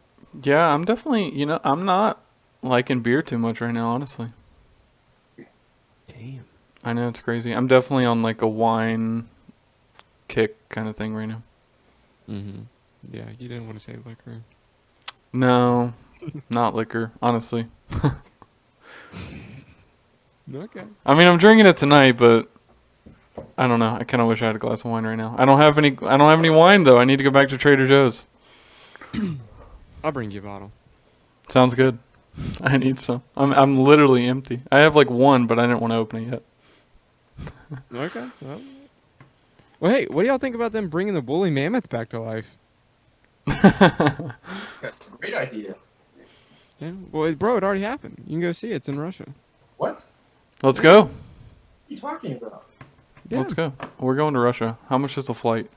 Yeah, I'm definitely. I'm not liking beer too much right now, honestly. Damn. I know it's crazy. I'm definitely on like a wine kick kind of thing right now. Mm-hmm. Yeah, you didn't want to say liquor. No, not liquor, honestly. Okay. I mean, I'm drinking it tonight, but I don't know. I kind of wish I had a glass of wine right now. I don't have any wine though. I need to go back to Trader Joe's. I'll bring you a bottle. Sounds good. I need some. I'm literally empty. I have like one, but I didn't want to open it yet. Okay. Well, hey, what do y'all think about them bringing the woolly mammoth back to life? That's a great idea. Yeah. Well, bro, it already happened. You can go see it. It's in Russia. What? Let's go. What are you talking about? Yeah. Let's go. We're going to Russia. How much is the flight?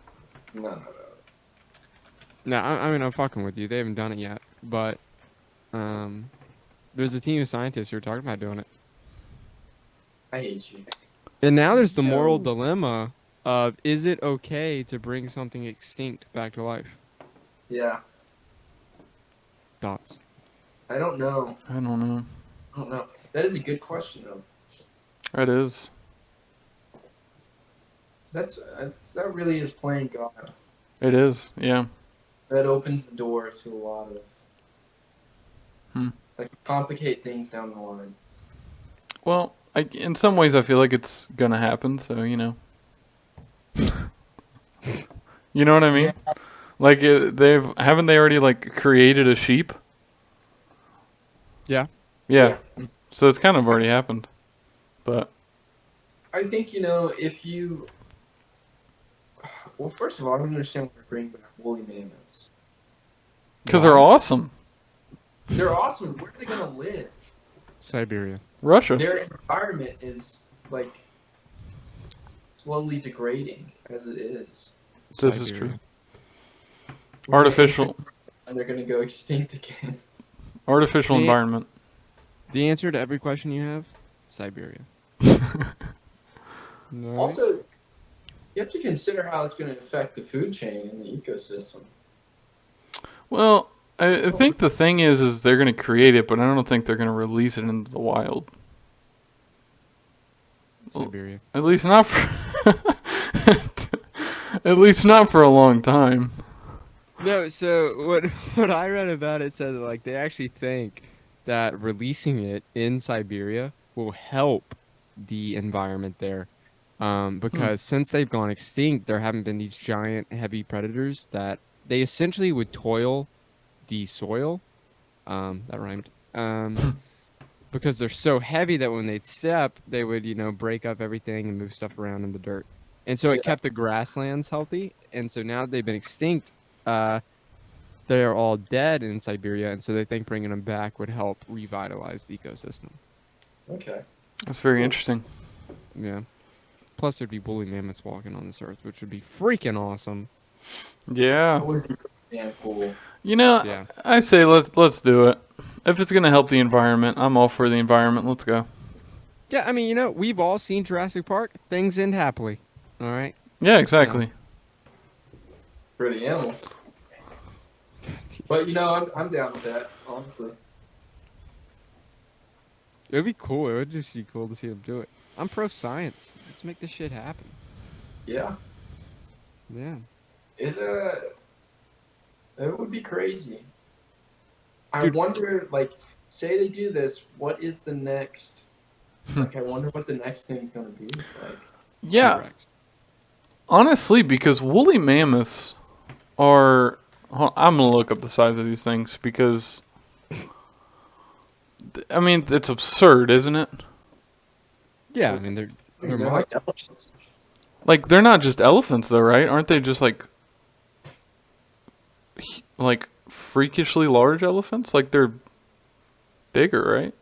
No. No, I mean, I'm fucking with you. They haven't done it yet, but there's a team of scientists who are talking about doing it. I hate you. And now there's the moral dilemma of, is it okay to bring something extinct back to life? Yeah. Thoughts? I don't know. I don't know. I don't know. That is a good question, though. It is. That really is playing God. It is. Yeah. That opens the door to a lot of like complicate things down the line. Well, in some ways, I feel like it's gonna happen. So you know. You know what I mean? Yeah. Like haven't they already like created a sheep? Yeah. Yeah. So it's kind of already happened. But I think, if you... Well, first of all, I don't understand why they're bringing back woolly mammoths. because they're awesome. They're awesome. Where are they going to live? Siberia. Russia. Their environment is like slowly degrading as it is. This is true. Siberia. We're gonna Artificial and they're gonna go extinct again. artificial The- environment. The answer to every question you have, Siberia. No. Also, you have to consider how it's going to affect the food chain and the ecosystem. Well, I think the thing is they're going to create it, but I don't think they're going to release it into the wild. Siberia. At least not for at least not for a long time. No, so what I read about it said that, like, they actually think that releasing it in Siberia will help the environment there. Because since they've gone extinct, there haven't been these giant heavy predators that they essentially would toil the soil. That rhymed. Because they're so heavy that when they'd step, they would, break up everything and move stuff around in the dirt. And so it kept the grasslands healthy. And so now that they've been extinct, they're all dead in Siberia. And so they think bringing them back would help revitalize the ecosystem. Okay. That's very interesting. Yeah. Plus, there'd be woolly mammoths walking on this earth, which would be freaking awesome. Yeah. That would be damn cool. You know, Yeah. I say let's do it. If it's going to help the environment, I'm all for the environment. Let's go. Yeah, I mean, we've all seen Jurassic Park. Things end happily. All right? Yeah, exactly. For the animals. But, I'm down with that, honestly. It would be cool. It would just be cool to see them do it. I'm pro science. Let's make this shit happen. Yeah. Yeah. It would be crazy. I Dude. wonder, like, say they do this, what is the next? Like, I wonder what the next thing's gonna be. Like, Yeah. T-Rex. Honestly, because woolly mammoths are... I'm going to look up the size of these things because... I mean, it's absurd, isn't it? Yeah, I mean, they're they're like monsters. elephants. Like, they're not just elephants, though, right? Aren't they just, like freakishly large elephants? Like, they're bigger, right?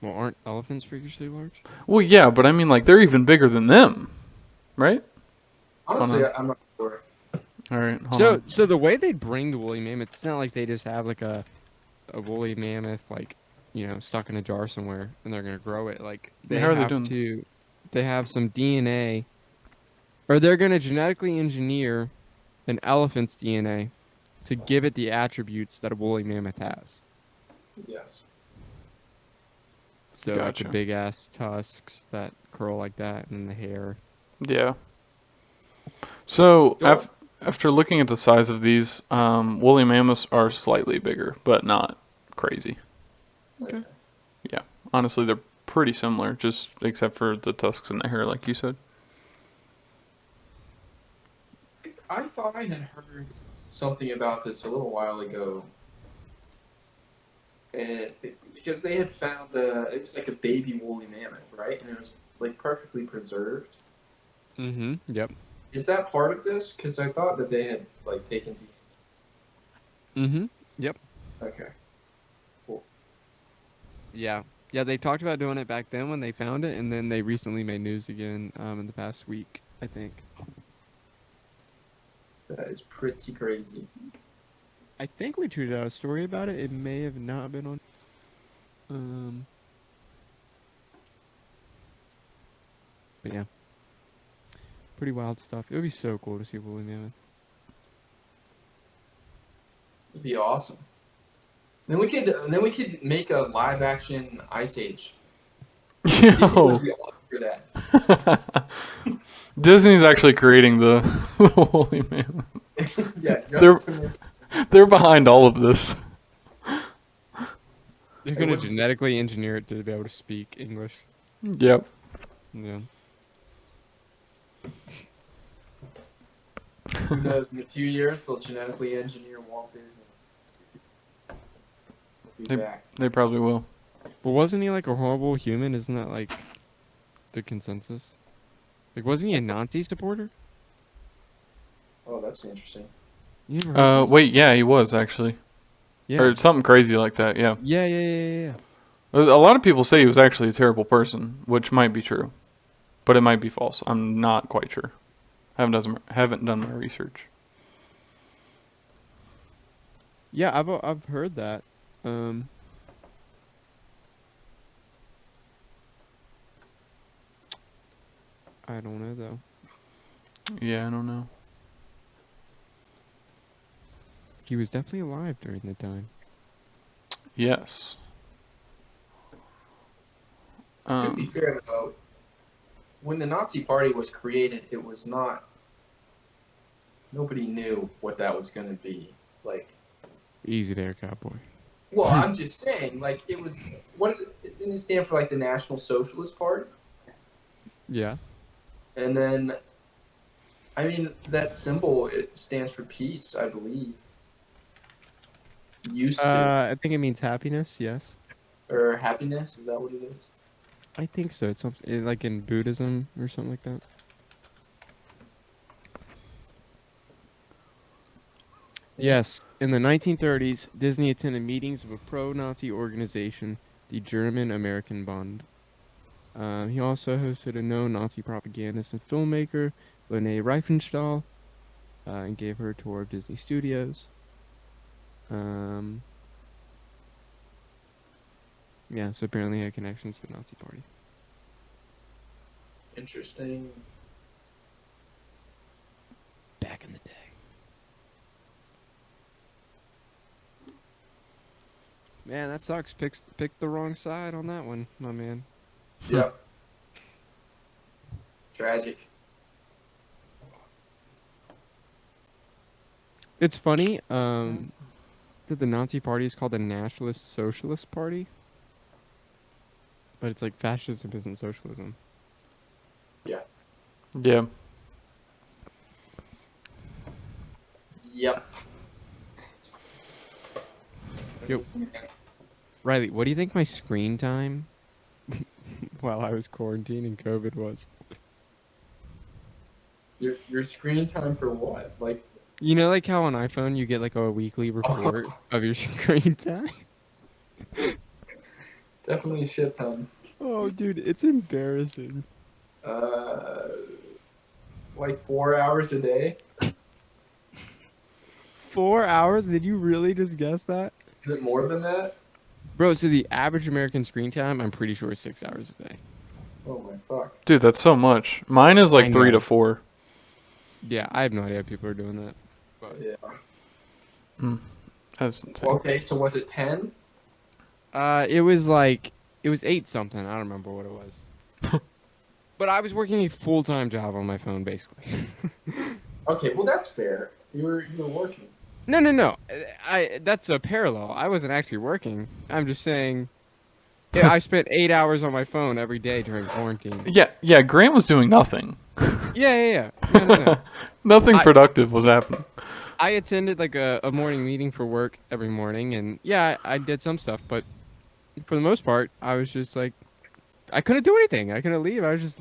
Well, aren't elephants freakishly large? Well, yeah, but I mean, like, they're even bigger than them, right? Honestly, I'm not sure. All right, hold on. So the way they bring the woolly mammoth, it's not like they just have, like, a woolly mammoth, like, stuck in a jar somewhere, and they're gonna grow it. Like, they How are they have doing to. They have some DNA, or they're gonna genetically engineer an elephant's DNA to give it the attributes that a woolly mammoth has. Yes. So like Gotcha. the big ass tusks that curl like that, and the hair. Yeah. So, Sure. after looking at the size of these, woolly mammoths are slightly bigger, but not crazy. Okay. Honestly, they're pretty similar, just except for the tusks and the hair, like you said. I thought I had heard something about this a little while ago. Because they had found it was like a baby woolly mammoth, right? And it was like perfectly preserved. Mm-hmm. Yep. Is that part of this? Because I thought that they had like taken. Mm-hmm. Yep. Okay. Yeah. Yeah, they talked about doing it back then when they found it, and then they recently made news again in the past week, I think. That is pretty crazy. I think we tweeted out a story about it. It may have not been on. But yeah, pretty wild stuff. It would be so cool to see a woolly mammoth. It'd be awesome. Then we could make a live action Ice Age. Disney Yo. would be all for that. Disney's actually creating the woolly mammoth. Yeah, They're- just They're behind all of this. They're gonna what's- genetically engineer it to be able to speak English. Yep. Yeah. who knows? In a few years, they'll genetically engineer Walt Disney. He'll be back. They probably will. But wasn't he like a horrible human? Isn't that like the consensus? Like, wasn't he a Nazi supporter? Oh, that's interesting. You ever heard this? Wait, yeah, he was actually. Yeah. Or something crazy like that, yeah. Yeah. A lot of people say he was actually a terrible person, which might be true, but it might be false. I'm not quite sure. Haven't done my research. Yeah, I've heard that. I don't know though. Yeah, I don't know. He was definitely alive during the time. Yes. To be fair, though, when the Nazi Party was created, it was not. Nobody knew what that was going to be. Like, Easy there, cowboy. well, I'm just saying, like, it was. What didn't it stand for? Like the National Socialist Party, Yeah. and then, I mean, that symbol it stands for peace, I believe. Used to I think it means happiness. Yes. or happiness. Is that what it is? I think so. It's something like in Buddhism or something like that. Yes, in the 1930s, Disney attended meetings of a pro-Nazi organization, the German-American Bund. He also hosted a known Nazi propagandist and filmmaker, Lene Riefenstahl, and gave her a tour of Disney Studios. Yeah, so apparently he had connections to the Nazi Party. Interesting. Back in the day. Man, that sucks. Picked the wrong side on that one, my man. Yep. Tragic. It's funny that the Nazi Party is called the Nationalist Socialist Party, but it's like fascism isn't socialism. Yeah. Yep. Yo. Riley, what do you think my screen time while I was quarantining COVID was? Your screen time for what? Like, You know, like how on iPhone you get like a weekly report of your screen time? definitely a shit ton. Oh, dude, it's embarrassing. Like 4 hours a day. 4 hours? Did you really just guess that? Is it more than that? Bro, so the average American screen time, I'm pretty sure is 6 hours a day. Oh my fuck. Dude, that's so much. Mine is like I 3 know. to 4. Yeah, I have no idea if people are doing that. But Yeah. That's insane. Okay, so was it 10? it was 8 something. I don't remember what it was. But I was working a full-time job on my phone, basically. Okay, well that's fair. You were working. No. That's a parallel. I wasn't actually working. I'm just saying. Yeah, I spent 8 hours on my phone every day during quarantine. Yeah, Grant was doing nothing. Yeah. No. Nothing productive was happening. I attended like a morning meeting for work every morning, and yeah, I did some stuff, but for the most part, I was just like, I couldn't do anything. I couldn't leave. I was just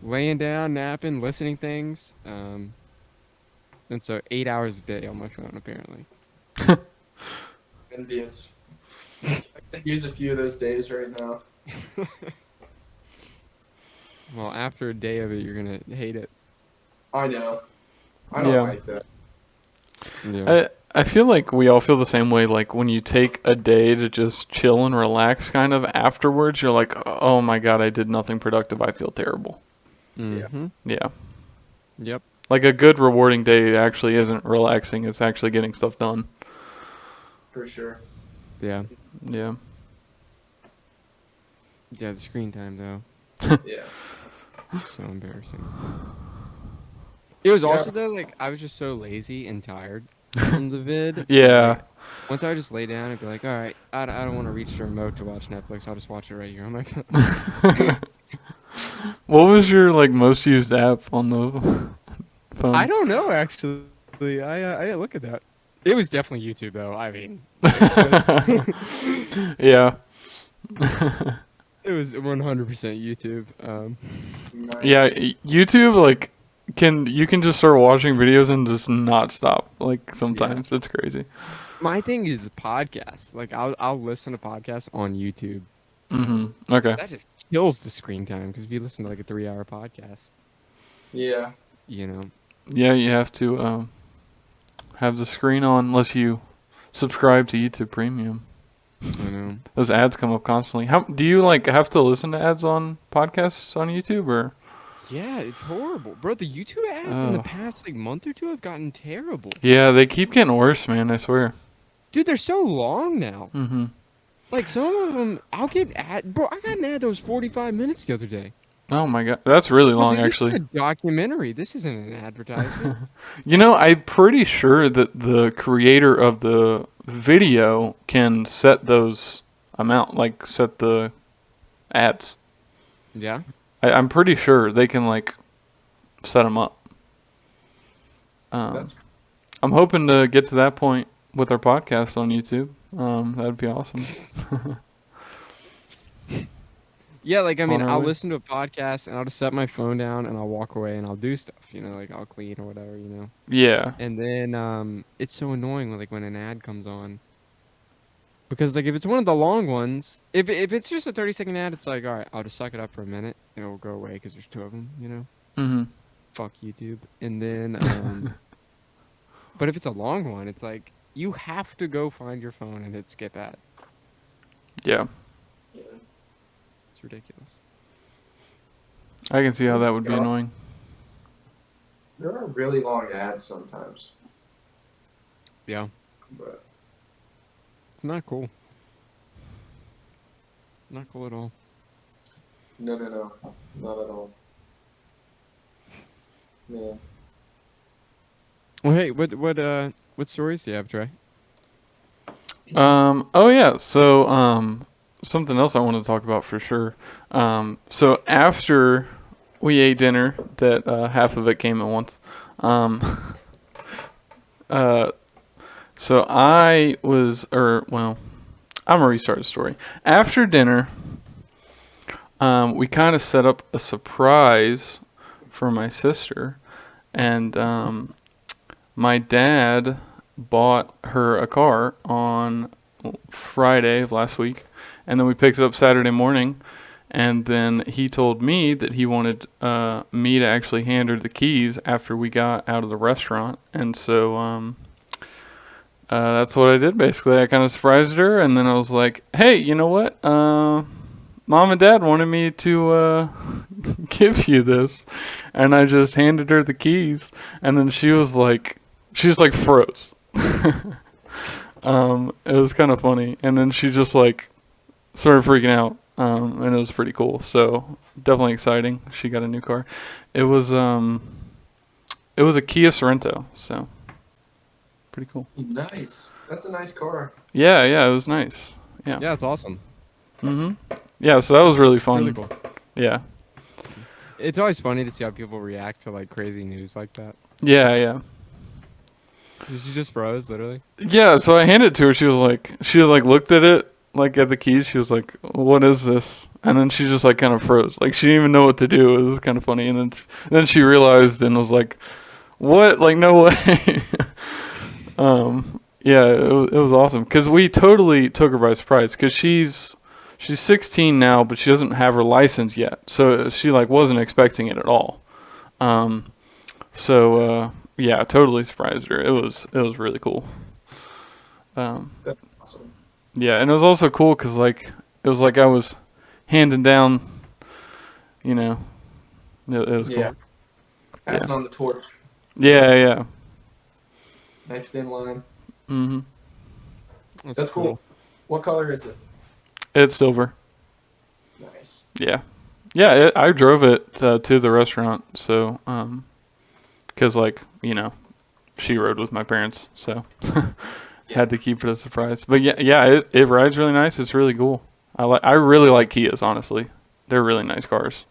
laying down, napping, listening things. And so 8 hours a day on my phone, apparently. Envious. I could use a few of those days right now. Well, after a day of it, you're gonna hate it. I know. I don't Yeah. like that. Yeah. I feel like we all feel the same way. Like when you take a day to just chill and relax, kind of afterwards, you're like, oh my god, I did nothing productive. I feel terrible. Mm-hmm. Yeah. Yep. Like a good rewarding day actually isn't relaxing. It's actually getting stuff done. For sure. Yeah. Yeah. Yeah. The screen time though, Yeah. so embarrassing. It was Yeah. also though like I was just so lazy and tired from the vid. Yeah. Like, once I would just lay down and be like, all right, I don't want to reach the remote to watch Netflix. I'll just watch it right here on my phone. What was your like most used app on the phone? I don't know actually. I didn't look at that. It was definitely YouTube though. I mean, Yeah. it was 100% YouTube. Nice. Yeah, YouTube like you can just start watching videos and just not stop. Like sometimes it's crazy. My thing is podcasts. Like I'll listen to podcasts on YouTube Okay. That just kills the screen time because if you listen to like a 3-hour podcast, Yeah. you know. Yeah, you have to have the screen on unless you subscribe to YouTube Premium. I know. Those ads come up constantly. How do you like have to listen to ads on podcasts on YouTube or? Yeah, it's horrible, bro. The YouTube ads in the Oh. past like month or two have gotten terrible. Yeah, they keep getting worse, man. I swear. Dude, they're so long now. Mm-hmm. Like some of them, I'll get bro. I got an ad that was 45 minutes the other day. Oh my god, that's really I was long like, actually. This is a documentary. This isn't an advertisement. You know, I'm pretty sure that the creator of the video can set those like set the ads. Yeah. I'm pretty sure they can like set them up. That's I'm hoping to get to that point with our podcast on YouTube. That'd be awesome. Yeah, like I mean, On our I'll way. listen to a podcast and I'll just set my phone down and I'll walk away and I'll do stuff. You know, like I'll clean or whatever. You know. Yeah. And then it's so annoying when, like when an ad comes on. Because like if it's one of the long ones, if it's just a 30-second ad, it's like, all right, I'll just suck it up for a minute and it'll go away because there's 2 of them. You know. Mm-hmm. Fuck YouTube. And then, but if it's a long one, it's like you have to go find your phone and hit skip ad. Yeah. yeah. It's ridiculous. I can see how that would be annoying. There are really long ads sometimes, Yeah, but it's not cool. Not cool at all. no, not at all. Man. Well, hey, what stories do you have, Trey? Oh yeah. So something else I wanted to talk about for sure. So after we ate dinner, that half of it came at once. So I was, I'm gonna restart the story. After dinner, we kind of set up a surprise for my sister, and my dad bought her a car on Friday of last week, and then we picked it up Saturday morning, and then he told me that he wanted me to actually hand her the keys after we got out of the restaurant, and so that's what I did basically. I kind of surprised her, and then I was like, hey, you know what? Mom and Dad wanted me to give you this, and I just handed her the keys, and then she was like froze. It was kind of funny, and then she just like started freaking out, and it was pretty cool. So definitely exciting. She got a new car. It was a Kia Sorento, so pretty cool. Nice. That's a nice car. Yeah, it was nice. Yeah. Yeah, it's awesome. Yeah, so that was really fun. Really cool. Yeah. It's always funny to see how people react to like crazy news like that. Yeah. She just froze, literally. Yeah, so I handed it to her. She looked at it, like at the keys. She was like, "What is this?" And then she just like kind of froze. Like she didn't even know what to do. It was kind of funny. And then she realized and was like, "What? Like no way." Yeah, it was awesome because we totally took her by surprise because she's 16 now, but she doesn't have her license yet. So she like wasn't expecting it at all. Yeah, totally surprised her. It was really cool. That's awesome. Yeah, and it was also cool because like it was like I was handing down, you know, it was Yeah. cool. Passing on the torch. Yeah. Next in line. Mhm. That's cool. What color is it? It's silver. Nice. Yeah. I drove it to the restaurant, so because like you know, she rode with my parents, so had to keep it a surprise. But it rides really nice. It's really cool. I really like Kias, honestly. They're really nice cars.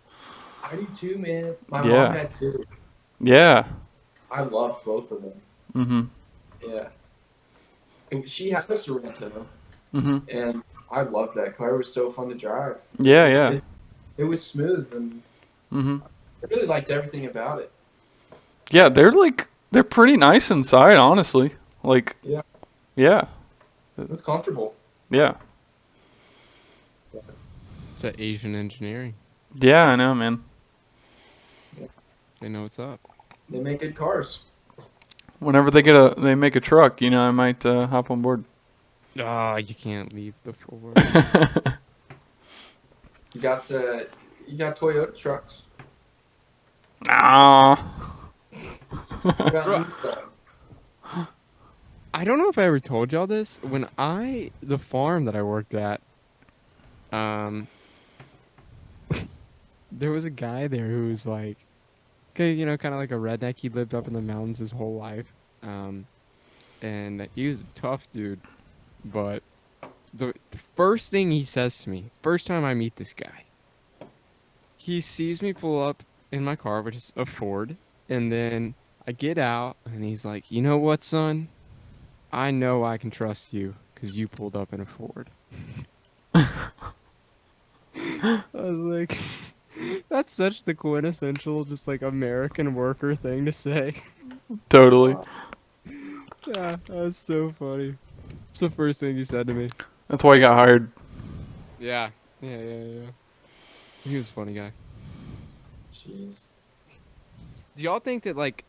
I do too, man. My Yeah. mom had two. Yeah. I love both of them. Mhm. Yeah. And she had a Sorento, Mhm. and I loved that car. It was so fun to drive. Yeah. It was smooth, and Mhm. I really liked everything about it. Yeah, they're pretty nice inside, honestly. Like. Yeah. Yeah. It was comfortable. Yeah. It's that Asian engineering. Yeah, I know, man. They know what's up. They make good cars. Whenever they make a truck, I might hop on board. Ah, you can't leave the Ford. You got Toyota trucks. Ah. You got Nissan. I don't know if I ever told y'all this. When the farm that I worked at, there was a guy there who was like, okay, kind of like a redneck. He lived up in the mountains his whole life. And he was a tough dude. But the first thing he says to me, first time I meet this guy, he sees me pull up in my car, which is a Ford, and then I get out, and he's like, you know what, son? I know I can trust you because you pulled up in a Ford. I was like, that's such the quintessential, just like American worker thing to say. Totally. Yeah, that was so funny. It's the first thing he said to me. That's why you got hired. Yeah. He was a funny guy. Jeez. Do y'all think that like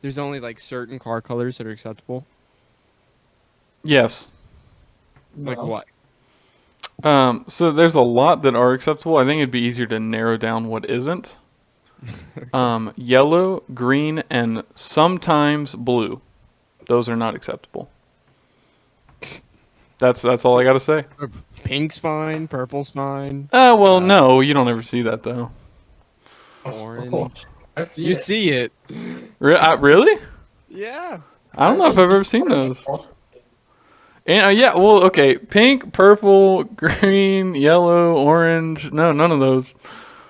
there's only like certain car colors that are acceptable? Yes. Like No. what? So there's a lot that are acceptable. I think it'd be easier to narrow down what isn't. Yellow, green, and sometimes blue. Those are not acceptable. That's all I gotta say. Pink's fine, purple's fine, Well, no, you don't ever see that though. orange. Oh, I've seen You it. see it. Really? Yeah. I don't know if I've ever seen those. And yeah, well, okay, pink, purple, green, yellow, orange. No, none of those.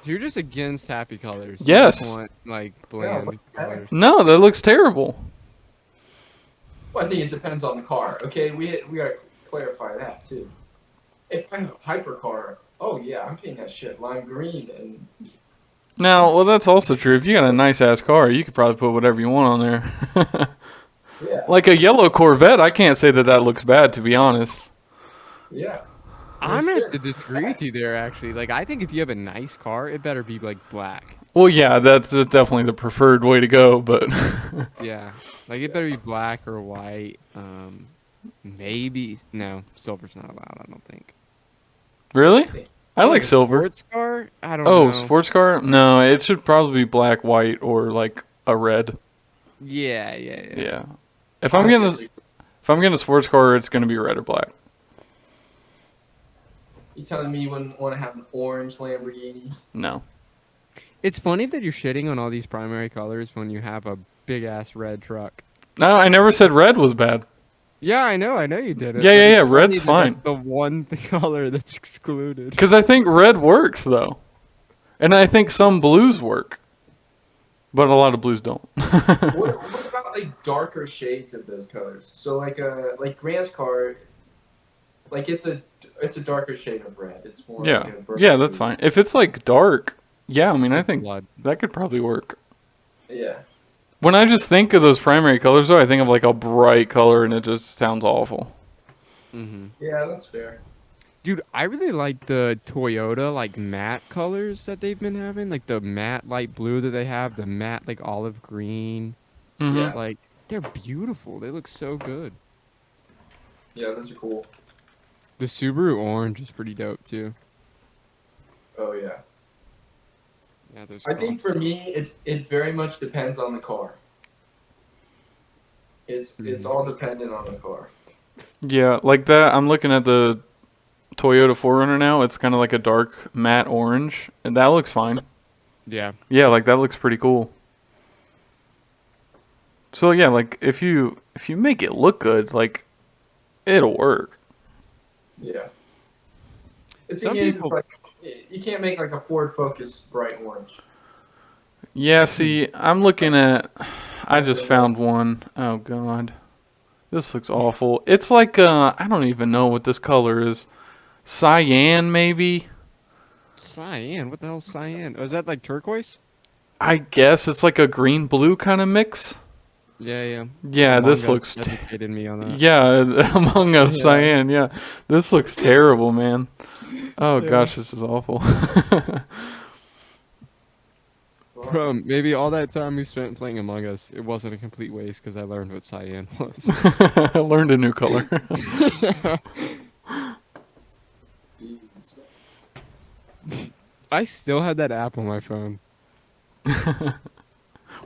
So you're just against happy colors. You Yes. just want like bland colors. No, that looks terrible. Well, I think it depends on the car. Okay, we gotta clarify that too. If I have a hypercar, oh yeah, I'm painting that shit lime green and Now, well, that's also true. If you got a nice ass car, you could probably put whatever you want on there. yeah, Like a yellow Corvette, I can't say that looks bad, to be honest. yeah. I'm gonna have to disagree with you there. Actually, like I think if you have a nice car, it better be like black. Well, yeah, that's definitely the preferred way to go, but Yeah, like it better be black or white. Maybe no, silver's not allowed. I don't think. really? I like a silver. Sports car? I don't Oh, know. sports car? No, it should probably be black, white, or like a red. Yeah. Yeah. If I'm getting a sports car, it's gonna be red or black. You telling me you wouldn't want to have an orange Lamborghini? No. It's funny that you're shitting on all these primary colors when you have a big ass red truck. No, I never said red was bad. Yeah, I know you did it. Yeah, but yeah, it's yeah, funny red's that fine. that's the one color that's excluded. Because I think red works though, and I think some blues work, but a lot of blues don't. What about like darker shades of those colors? So like Grant's car, like it's a darker shade of red. It's more Yeah, like a burnt yeah, that's blue. fine. If it's like dark, yeah, I mean, It's I like think blood. that could probably work. Yeah. When I just think of those primary colors, though, I think of like a bright color, and it just sounds awful. Mm-hmm. Yeah, that's fair. Dude, I really like the Toyota like matte colors that they've been having, like the matte light blue that they have, the matte like olive green. Mhm. Yeah. Like they're beautiful. They look so good. Yeah, those are cool. The Subaru orange is pretty dope too. Oh yeah. Yeah, those. I think for me, it very much depends on the car. It's all dependent on the car. Yeah, like that. I'm looking at the Toyota 4Runner now. It's kind of like a dark matte orange, and that looks fine. Yeah. Yeah, like that looks pretty cool. So yeah, like if you make it look good, like it'll work. Yeah. The Some thing is, people- like, you can't make like a Ford Focus bright orange. Yeah, see, I'm looking at. I just found one. Oh god, this looks awful. It's like I don't even know what this color is. Cyan, maybe. Cyan. What the hell's cyan? Oh, is that like turquoise? I guess it's like a green blue kind of mix. Yeah. Yeah, this Among looks. Us educated me on that. Yeah, Among Us, Yeah. Cyan. Yeah, this looks terrible, man. Oh Yeah. gosh, this is awful. Bro, maybe all that time we spent playing Among Us, it wasn't a complete waste because I learned what cyan was. I learned a new color. Jeez. I still had that app on my phone.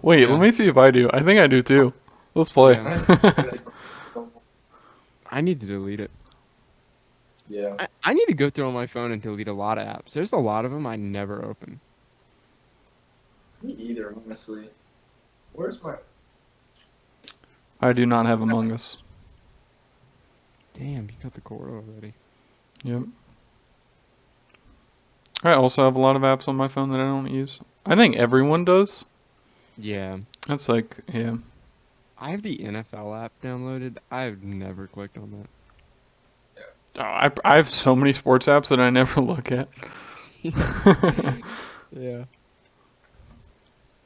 Wait, Yeah. let me see if I do. I think I do too. Let's play. Yeah. I need to delete it. Yeah. I need to go through on my phone and delete a lot of apps. There's a lot of them I never open. Me either, honestly. Where's my? I do not have Among Us. Damn, you got the cord already. Yep. I also have a lot of apps on my phone that I don't use. I think everyone does. Yeah. That's like, yeah. I have the NFL app downloaded. I've never clicked on that. Oh, I have so many sports apps that I never look at. Yeah.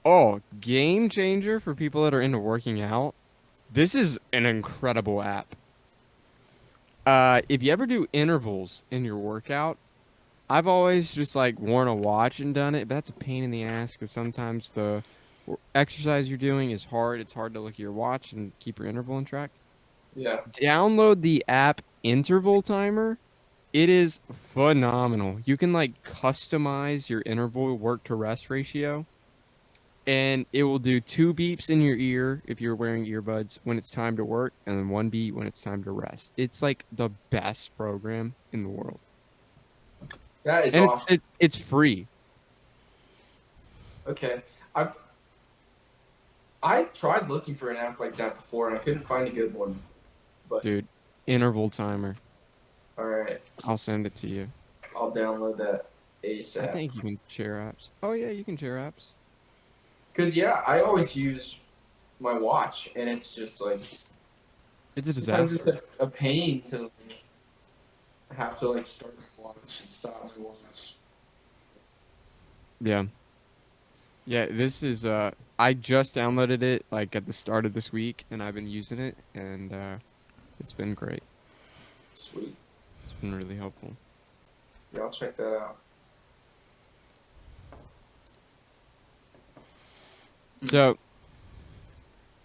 Oh, game changer for people that are into working out. This is an incredible app. If you ever do intervals in your workout, I've always just like worn a watch and done it, but that's a pain in the ass because sometimes the exercise you're doing is hard. It's hard to look at your watch and keep your interval in track. Yeah. Download the app Interval Timer. It is phenomenal. You can like customize your interval work to rest ratio, and it will do 2 beeps in your ear if you're wearing earbuds when it's time to work, and then 1 beep when it's time to rest. It's like the best program in the world, That is and awesome. it's free. Okay. I tried looking for an app like that before and I couldn't find a good one. But Dude, Interval Timer. all right, I'll send it to you. I'll download that I ASAP. think you can share apps. Oh yeah, you can share apps. Cause yeah, I always use my watch and it's just like It's a sometimes disaster. it's a pain to like have to like start my watch and stop my watch. Yeah. Yeah, this is I just downloaded it like at the start of this week and I've been using it and it's been great. Sweet. It's been really helpful. Yeah, I'll check that out. So,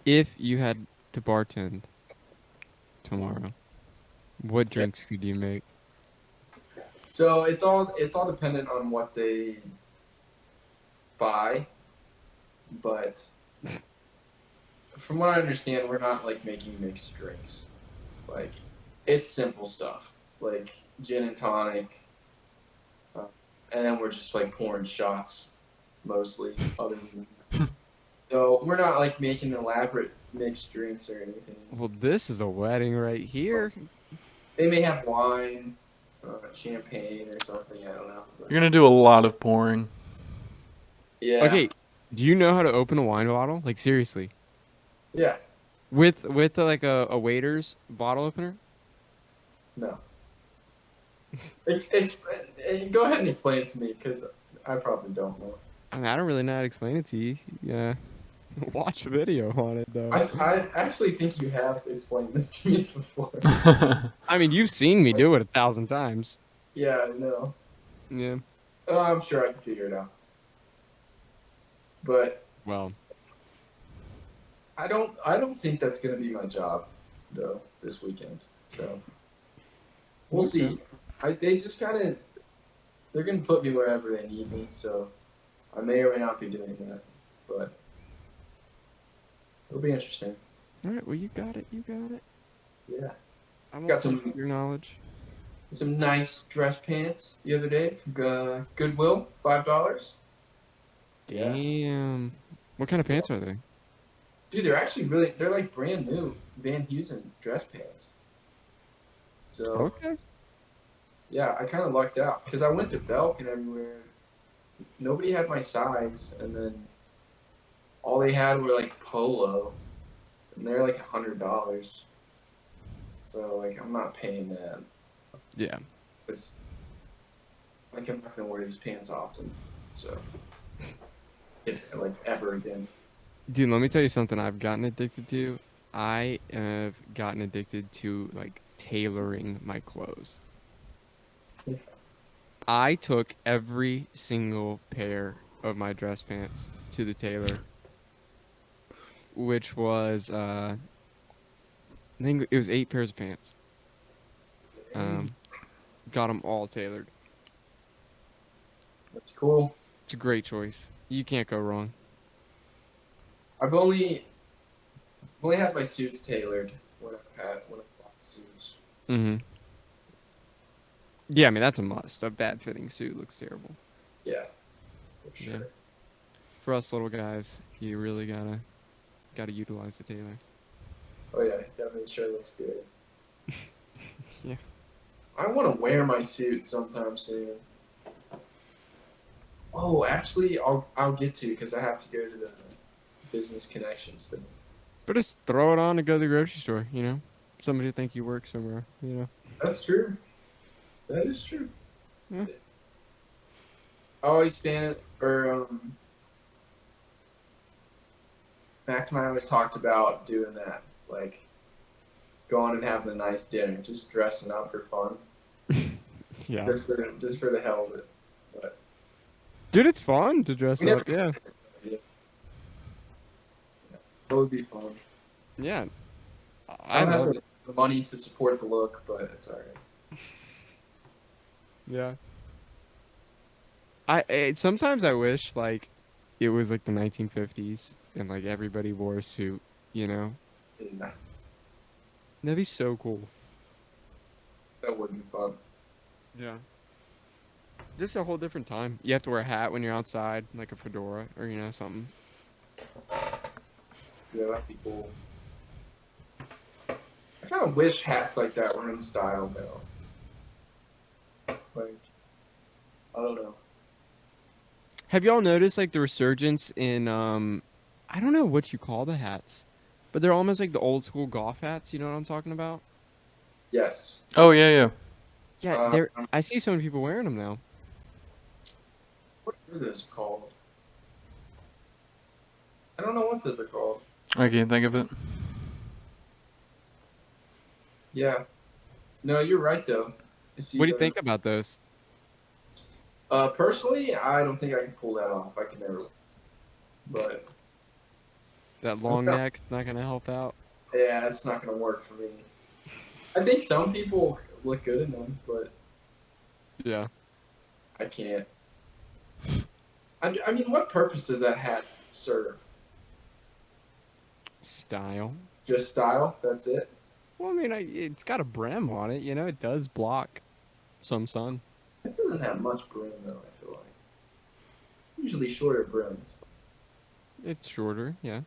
if you had to bartend tomorrow, what drinks could you make? So it's all dependent on what they buy, but from what I understand, we're not like making mixed drinks. Like it's simple stuff like gin and tonic, and then we're just like pouring shots mostly. Other than so we're not like making elaborate mixed drinks or anything. Well, this is a wedding right here. They may have wine, champagne or something. I don't know. But You're gonna do a lot of pouring. yeah. Okay, do you know how to open a wine bottle? Like seriously, Yeah. with like a waiter's bottle opener? No. Go ahead and explain it to me, because I probably don't know. I mean, I don't really know how to explain it to you. Yeah, watch a video on it though. I actually think you have explained this to me before. I mean, you've seen me do it 1,000 times. Yeah, I know. Yeah. I'm sure I can figure it out. But Well, I don't think that's gonna be my job though this weekend. So we'll see. They just they're gonna put me wherever they need me, so I may or may not be doing that. But it'll be interesting. all right. Well, you got it. You got it. Yeah. I'm Got some- your knowledge. Some nice dress pants the other day from Goodwill, $5. Yeah. Damn. What kind of pants are they? Dude, they're like brand new Van Heusen dress pants. So Okay. yeah, I kind of lucked out because I went to Belk and everywhere. Nobody had my size, and then all they had were like polo, and they're like $100. So like I'm not paying that. Yeah. It's like I'm not gonna wear these pants often. So if like ever again. Dude, let me tell you something I've gotten addicted to. I have gotten addicted to like tailoring my clothes. Yeah. I took every single pair of my dress pants to the tailor, which was I think it was 8 pairs of pants. Got them all tailored. That's cool. It's a great choice. You can't go wrong. I've only had my suits tailored when I've bought suits. Mm-hmm. Yeah, I mean that's a must. A bad fitting suit looks terrible. Yeah, for sure. Yeah. For us little guys, you really gotta utilize the tailor. Oh yeah, definitely sure looks good. Yeah. I want to wear my suit sometime soon. Oh, actually, I'll get to because I have to go to the business connections thing. But just throw it on and go to the grocery store, you know? Somebody will think you work somewhere, you know? That's true. That is true. Yeah. I always Mac and I always talked about doing that, like going and having a nice dinner, just dressing up for fun, Yeah. just for the hell of it. But Dude, it's fun to dress we up, never- yeah. It would be fun. Yeah. I I don't love have it. the money to support the look, but it's alright. Yeah. Sometimes I wish, like, it was, like, the 1950s and, like, everybody wore a suit, you know? Yeah, That'd be so cool. that would be fun. Yeah. Just a whole different time. You have to wear a hat when you're outside, like a fedora or, you know, something. Yeah, that'd be cool. I kind of wish hats like that were in style now. Like, I don't know. Have y'all noticed, like, the resurgence in, I don't know what you call the hats, but they're almost like the old school golf hats, you know what I'm talking about? Yes. Oh yeah. Yeah, I see so many people wearing them now. What are those called? I don't know what those are called. I can't think of it. Yeah. No, you're right though. What do you think about those? Personally, I don't think I can pull that off. I can never. But That long Okay. neck's not gonna help out. yeah, it's not gonna work for me. I think some people look good in them, but Yeah. I can't. I mean, what purpose does that hat serve? Style. Just style? That's it? Well, I mean, it's got a brim on it, you know. It does block some sun. It doesn't have much brim though, I feel like. Usually shorter brims. It's shorter, yeah.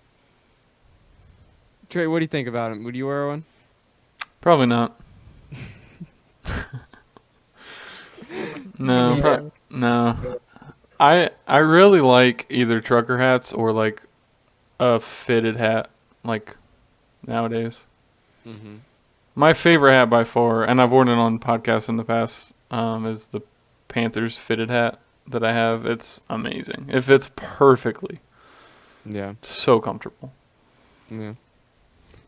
Trey, what do you think about it? Would you wear one? Probably not. No, Yeah. no. I really like either trucker hats or like a fitted hat, like nowadays. Mm-hmm. My favorite hat by far, and I've worn it on podcasts in the past, is the Panthers fitted hat that I have. It's amazing. It fits perfectly. Yeah. So comfortable. Yeah.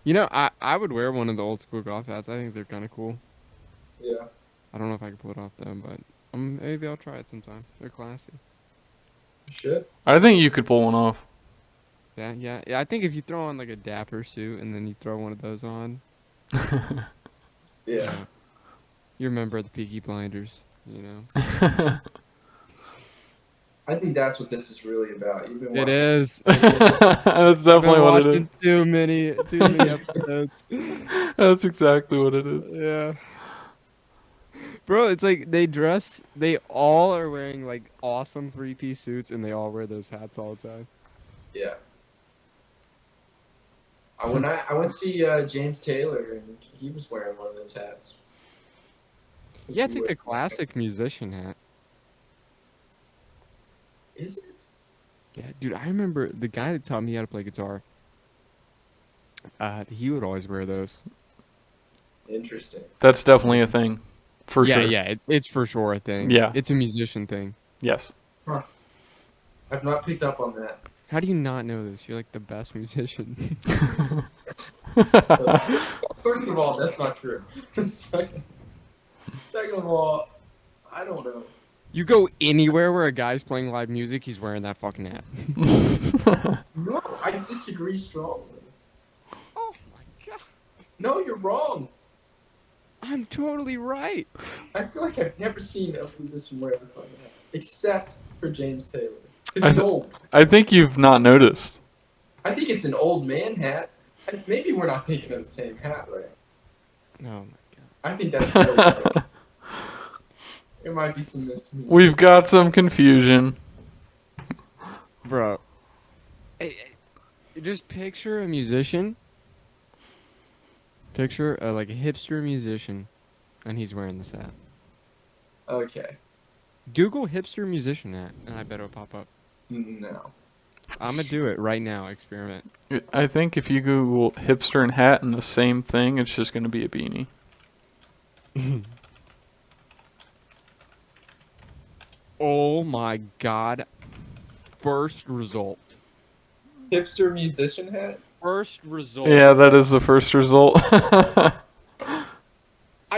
You know, I would wear one of the old school golf hats. I think they're kind of cool. Yeah. I don't know if I can pull it off though, but maybe I'll try it sometime. They're classy. You should. I think you could pull one off. Yeah. I think if you throw on like a dapper suit and then you throw one of those on, Yeah. you remember the Peaky Blinders, you know. I think that's what this is really about. You've been It watching. is. That's definitely what it is. Too many episodes. That's exactly what it is. Yeah. Bro, it's like they all are wearing like awesome 3-piece suits and they all wear those hats all the time. Yeah. I went to see James Taylor, and he was wearing one of those hats. Yeah, it's like the classic musician hat. Is it? Yeah, dude, I remember the guy that taught me how to play guitar. He would always wear those. Interesting. That's definitely a thing. For sure. Yeah, it's for sure a thing. Yeah. It's a musician thing. Yes. I've not picked up on that. How do you not know this? You're like the best musician. First of all, that's not true. Second of all, I don't know. You go anywhere where a guy's playing live music, he's wearing that fucking hat. No, I disagree strongly. Oh my god. No, you're wrong. I'm totally right. I feel like I've never seen a musician wear a fucking hat, except for James Taylor. I Because he's th- old. I think you've not noticed. I think it's an old man hat. And maybe we're not thinking of the same hat, right? Oh my god. I think that's very right. There might be some miscommunication. We've got some confusion. Bro. Just picture a musician. Picture like a hipster musician, and he's wearing this hat. Okay. Google hipster musician hat, and I bet it'll pop up. No. I'm gonna do it right now. Experiment. I think if you Google hipster and hat and the same thing, it's just going to be a beanie. Oh my god. First result. Hipster musician hat? First result. Yeah, that is the first result. I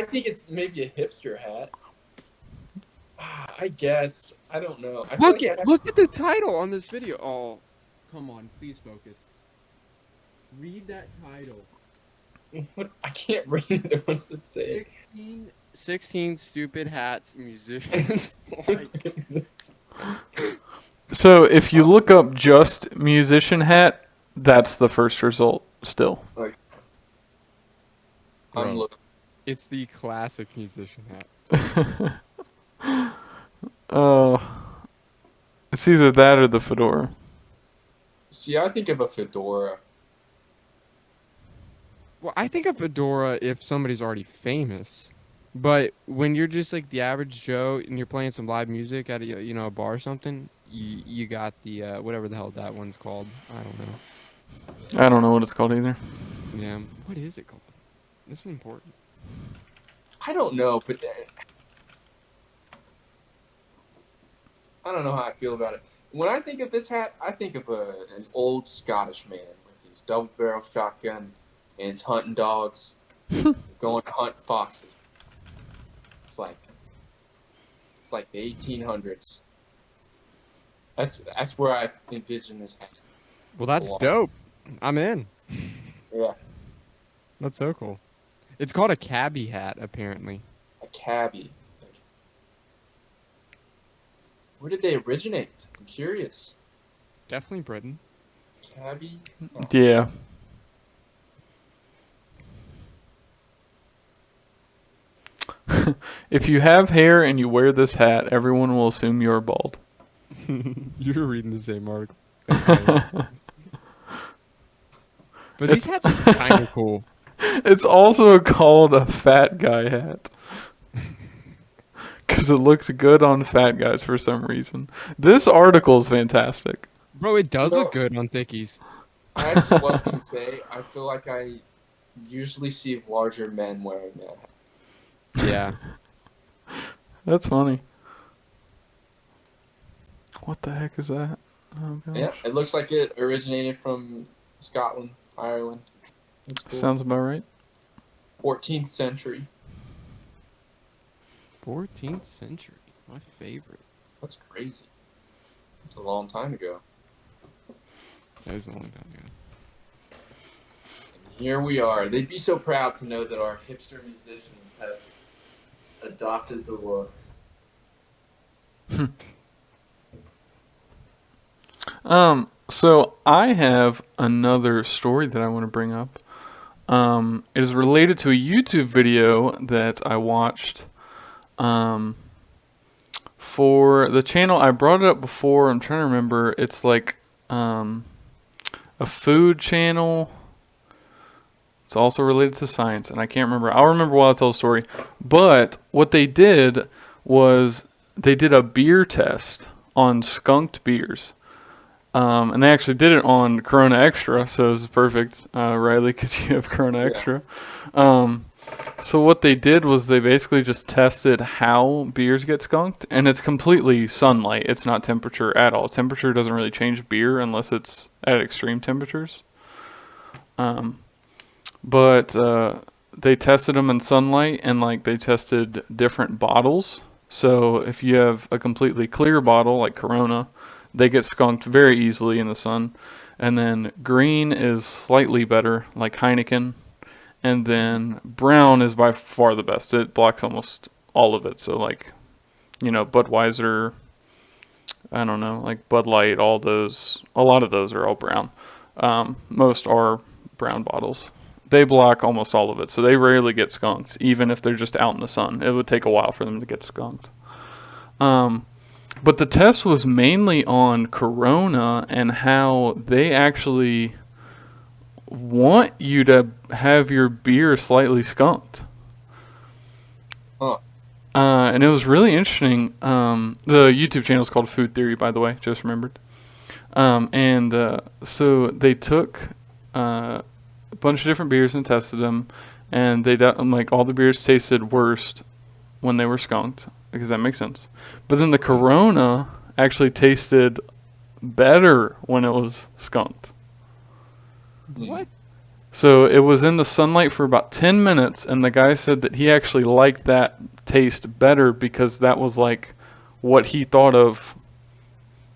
think it's maybe a hipster hat. I guess. I don't know. I feel Look like at look at the title on this video. Oh, come on, please focus. Read that title. What? I can't read it. What's it say? 16 stupid hats musicians. Like, So if you look up just musician hat, that's the first result still. I'm Bro. looking. it's the classic musician hat. Oh, it's either that or the fedora. See, I think of a fedora. Well, I think of fedora if somebody's already famous. But when you're just like the average Joe and you're playing some live music at a bar or something, you got the whatever the hell that one's called. I don't know. I don't know what it's called either. Yeah, what is it called? This is important. I don't know, but I don't know how I feel about it. When I think of this hat, I think of an old Scottish man with his double-barrel shotgun and his hunting dogs going to hunt foxes. It's like the 1800s. That's where I envision this hat. Well, that's Wow. dope. I'm in. Yeah, That's so cool. It's called a cabbie hat, apparently. a cabbie. Where did they originate? I'm curious. Definitely Britain. Cabbie? Yeah. If you have hair and you wear this hat, everyone will assume you're bald. You're reading the same article. But these hats are kind of cool. It's also called a fat guy hat. Because it looks good on fat guys for some reason. This article is fantastic. Bro, it does So- look good on thickies. I actually was going to say, I feel like I usually see larger men wearing that hat. Yeah. That's funny. What the heck is that? Oh gosh. Yeah, it looks like it originated from Scotland, Ireland. That's cool. Sounds about right. 14th century. 14th century. My favorite. That's crazy. It's a long time ago. That was a long time ago. And here we are. They'd be so proud to know that our hipster musicians have adopted the look. So I have another story that I want to bring up. It is related to a YouTube video that I watched for the channel. I brought it up before. I'm trying to remember. It's like a food channel. It's also related to science, and I can't remember. I'll remember while I tell the story. But what they did was they did a beer test on Skunked Beers. And they actually did it on Corona Extra, so it's perfect, Riley, because you have Corona Yeah. Extra. So what they did was they basically just tested how beers get skunked, and it's completely sunlight. It's not temperature at all. Temperature doesn't really change beer unless it's at extreme temperatures. But they tested them in sunlight, and like they tested different bottles. So if you have a completely clear bottle like Corona, they get skunked very easily in the sun. And then green is slightly better, like Heineken. And then brown is by far the best. It blocks almost all of it. So like, Budweiser, I don't know, like Bud Light, all those, a lot of those are all brown. Most are brown bottles. They block almost all of it, so they rarely get skunked, even if they're just out in the sun. It would take a while for them to get skunked. But the test was mainly on Corona and how they actually want you to have your beer slightly skunked. Huh. And it was really interesting. The YouTube channel is called Food Theory, by the way, just remembered. So they took a bunch of different beers and tested them, and like all the beers tasted worst when they were skunked, because that makes sense. But then the Corona actually tasted better when it was skunked. What? So it was in the sunlight for about 10 minutes, and the guy said that he actually liked that taste better because that was like what he thought of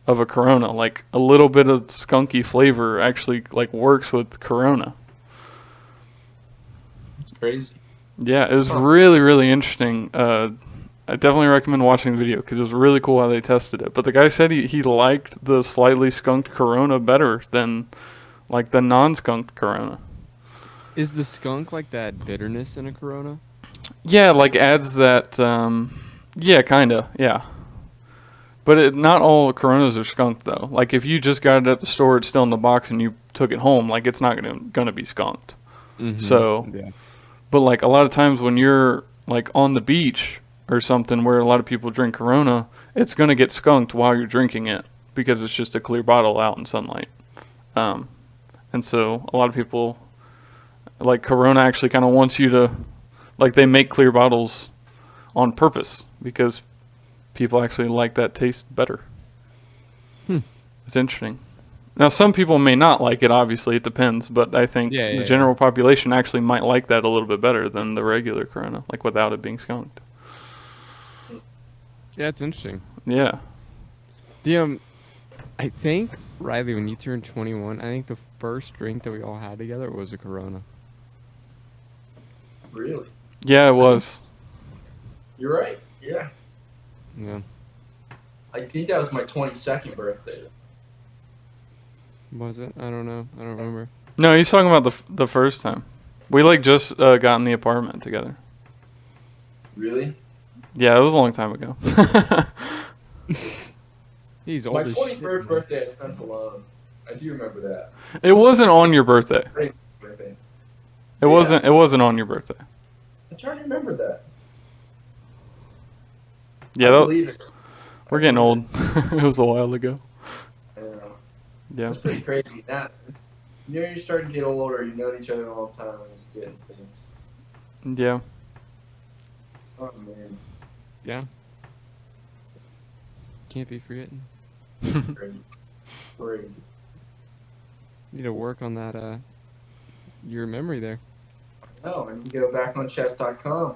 a Corona. Like a little bit of skunky flavor actually like works with Corona. It's crazy. Yeah, it was really, really interesting. I definitely recommend watching the video because it was really cool how they tested it. But the guy said he liked the slightly skunked Corona better than like the non-skunked Corona. Is the skunk like that bitterness in a Corona? Yeah, like adds that. Yeah, kinda. Yeah. But not all Coronas are skunked though. Like if you just got it at the store, it's still in the box, and you took it home, like it's not gonna be skunked. Mm-hmm. So, yeah. But like a lot of times when you're like on the beach or something where a lot of people drink Corona, it's gonna get skunked while you're drinking it because it's just a clear bottle out in sunlight. And so a lot of people like Corona actually kind of wants you to, like they make clear bottles on purpose because people actually like that taste better. It's interesting. Now, some people may not like it, obviously, it depends, but I think the general population actually might like that a little bit better than the regular Corona, like without it being skunked. Yeah, it's interesting. Yeah. I think, Riley, when you turned 21, I think the first drink that we all had together was a Corona. Really? Yeah, it was. You're right. Yeah. Yeah. I think that was my 22nd birthday. Was it? I don't know. I don't remember. No, he's talking about the first time. We like just got in the apartment together. Really? Yeah, it was a long time ago. He's old My as 21st shit, birthday I spent alone. I do remember that. It wasn't on your birthday. Birthday. It wasn't. It wasn't on your birthday. I'm trying to remember that. Yeah, I believe it. we're getting old. It was a while ago. I know. Yeah. It's pretty crazy. You're starting to get older. You've known each other a long time and you get these things. Yeah. Oh man. Yeah. Can't be forgetting. Crazy. Crazy. Need to work on that, your memory there. No, and you go back on chess.com.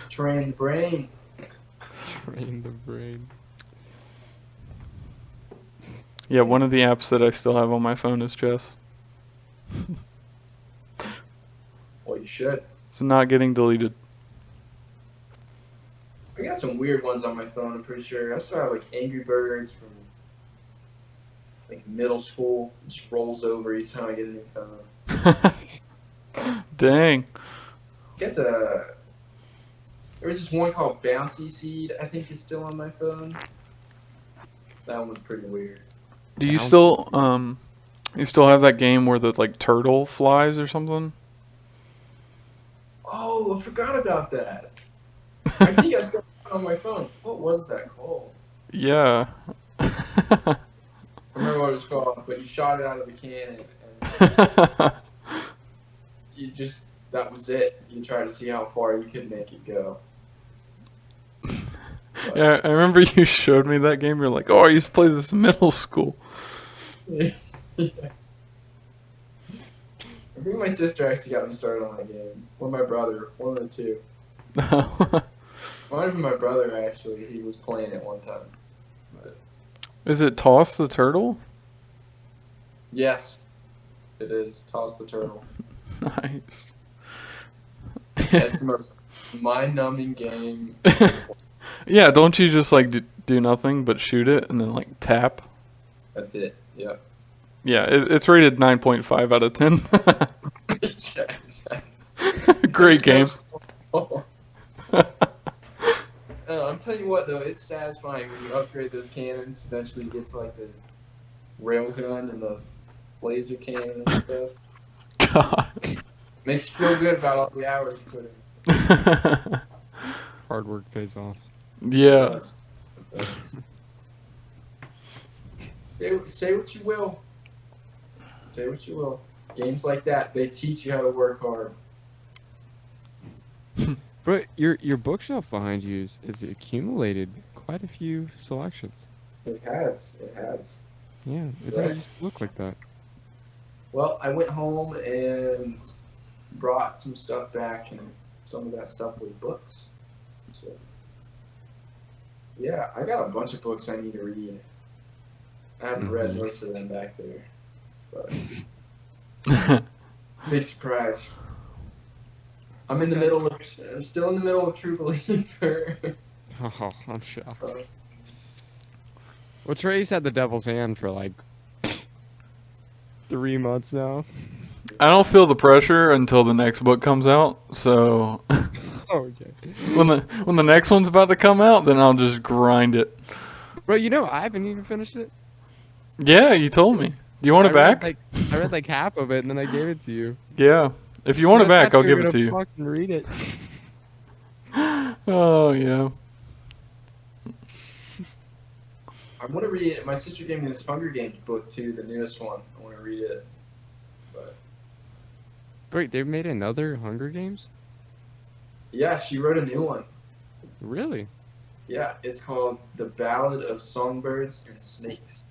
Train the brain. Train the brain. Yeah, one of the apps that I still have on my phone is chess. Well, you should. It's not getting deleted. I got some weird ones on my phone, I'm pretty sure. I still have like Angry Birds from like middle school. It just rolls over each time I get a new phone. Dang. There was this one called Bouncy Seed, I think is still on my phone. That one was pretty weird. Do you still have that game where the like turtle flies or something? Oh, I forgot about that. I think I still have it on my phone. What was that called? Yeah. I remember what it was called, but you shot it out of the cannon and that was it. You tried to see how far you could make it go. But, Yeah, I remember you showed me that game. You're like, oh, I used to play this in middle school. yeah. I think my sister actually got me started on that game. Or my brother. One of the two. Might have been my brother, actually. He was playing it one time. But Is it Toss the Turtle? yes, it is. Toss the Turtle. Nice. That's the most mind-numbing game. Yeah, don't you just like do nothing but shoot it and then like tap? That's it. Yep. Yeah, it's rated 9.5 out of 10. Yeah, exactly. Great game. I'm telling you what, though, it's satisfying when you upgrade those cannons. Eventually, you get to like the railgun and the laser cannon and stuff. God. Makes you feel good about all the hours you put in. Hard work pays off. Yeah. It does. Say what you will. Say what you will. Games like that, they teach you how to work hard. But your bookshelf behind you is accumulated quite a few selections. It has. It has. Yeah, it doesn't used to look like that. Well, I went home and brought some stuff back, and some of that stuff was books. So, yeah, I got a bunch of books I need to read. I haven't read most of them back there, but big surprise. I'm still in the middle of True Believer. Oh, I'm shocked. Well, Trey's had the Devil's Hand for like 3 months now. I don't feel the pressure until the next book comes out. So Okay. when the next one's about to come out, then I'll just grind it. Bro, you know I haven't even finished it. Yeah, you told me. Do you want it back? I read like half of it and then I gave it to you. Yeah. If you want it back, I'll give it to you. Fucking read it. Oh yeah. I want to read it. My sister gave me this Hunger Games book too, the newest one. I want to read it. But Wait, they made another Hunger Games? yeah, she wrote a new one. Really? Yeah, it's called The Ballad of Songbirds and Snakes.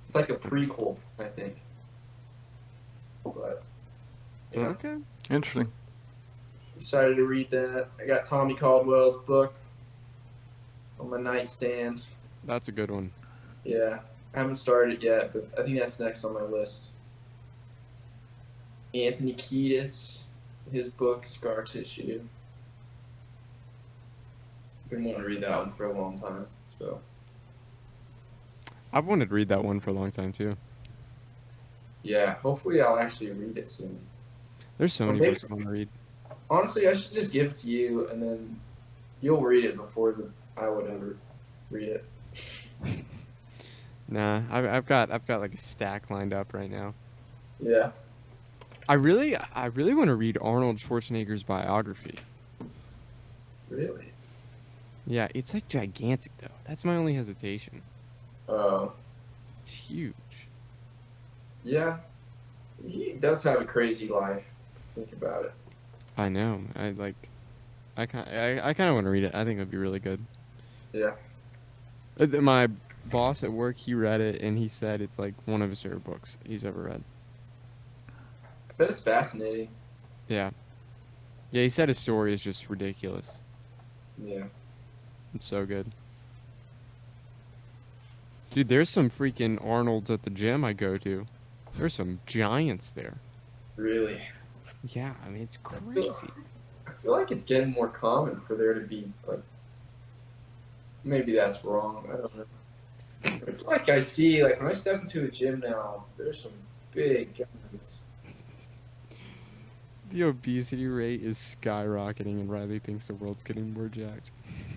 It's like a prequel, I think. But yeah, Okay. Interesting. decided to read that. I got Tommy Caldwell's book on my nightstand. That's a good one. Yeah, I haven't started it yet, but I think that's next on my list. Anthony Kiedis, his book Scar Tissue. Been wanting to read that one for a long time. So I've wanted to read that one for a long time too. yeah, hopefully I'll actually read it soon. There's so many maybe- books I want to read. Honestly, I should just give it to you, and then you'll read it before I would ever read it. Nah, I've got like a stack lined up right now. Yeah. I really want to read Arnold Schwarzenegger's biography. Really? Yeah, it's like gigantic though. That's my only hesitation. Oh. It's huge. Yeah. He does have a crazy life. Think about it. I know. I kind of want to read it. I think it'd be really good. Yeah. My boss at work, he read it and he said it's like one of his favorite books he's ever read. I bet it's fascinating. Yeah. Yeah, he said his story is just ridiculous. Yeah. It's so good. Dude, there's some freaking Arnolds at the gym I go to. There's some giants there. Really. Yeah, I mean, it's crazy. I feel like it's getting more common for there to be, like, maybe that's wrong. I don't know. I feel like I see, like, when I step into a gym now, there's some big guys. The obesity rate is skyrocketing and Riley thinks the world's getting more jacked.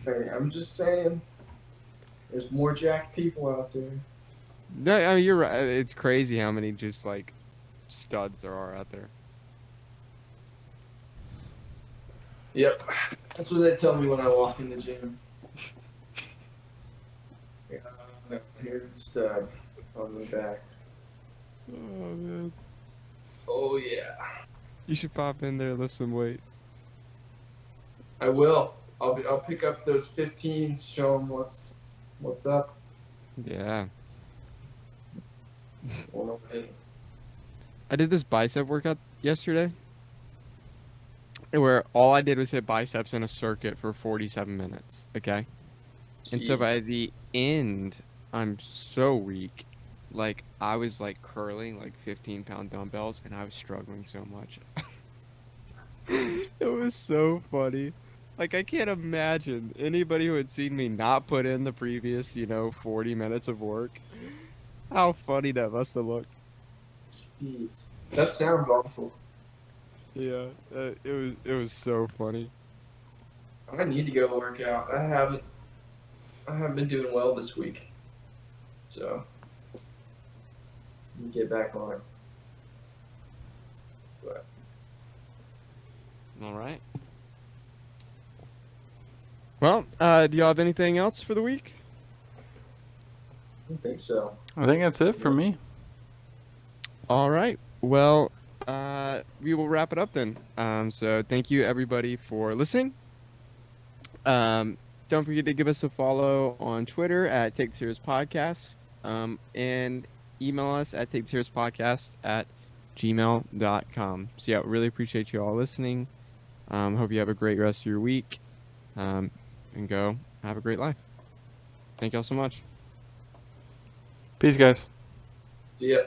Hey, I'm just saying, there's more jacked people out there. No, I mean, you're right. It's crazy how many just, like, studs there are out there. Yep. That's what they tell me when I walk in the gym. Yeah, here's the stud on the back. Oh, man. Oh, yeah. You should pop in there and lift some weights. I will. I'll pick up those 15s, show them what's up. Yeah. Well, hey. I did this bicep workout yesterday. where all I did was hit biceps in a circuit for 47 minutes. Okay. And so Jeez. by the end, I'm so weak. Like, I was like curling like 15-pound dumbbells and I was struggling so much. It was so funny. Like, I can't imagine anybody who had seen me not put in the previous, 40 minutes of work. How funny that must have looked. Jeez. That sounds awful. Yeah, it was so funny. I need to go work out. I haven't been doing well this week. So let me get back on it. But All right. Well, do y'all have anything else for the week? I don't think so. I think that's it for me. All right. Well, we will wrap it up then. So thank you everybody for listening. Don't forget to give us a follow on Twitter at Take the Serious Podcast, and email us at taketheseriousPodcast@gmail.com. So yeah, really appreciate you all listening. Hope you have a great rest of your week, and go have a great life. Thank y'all so much. Peace, guys. See ya.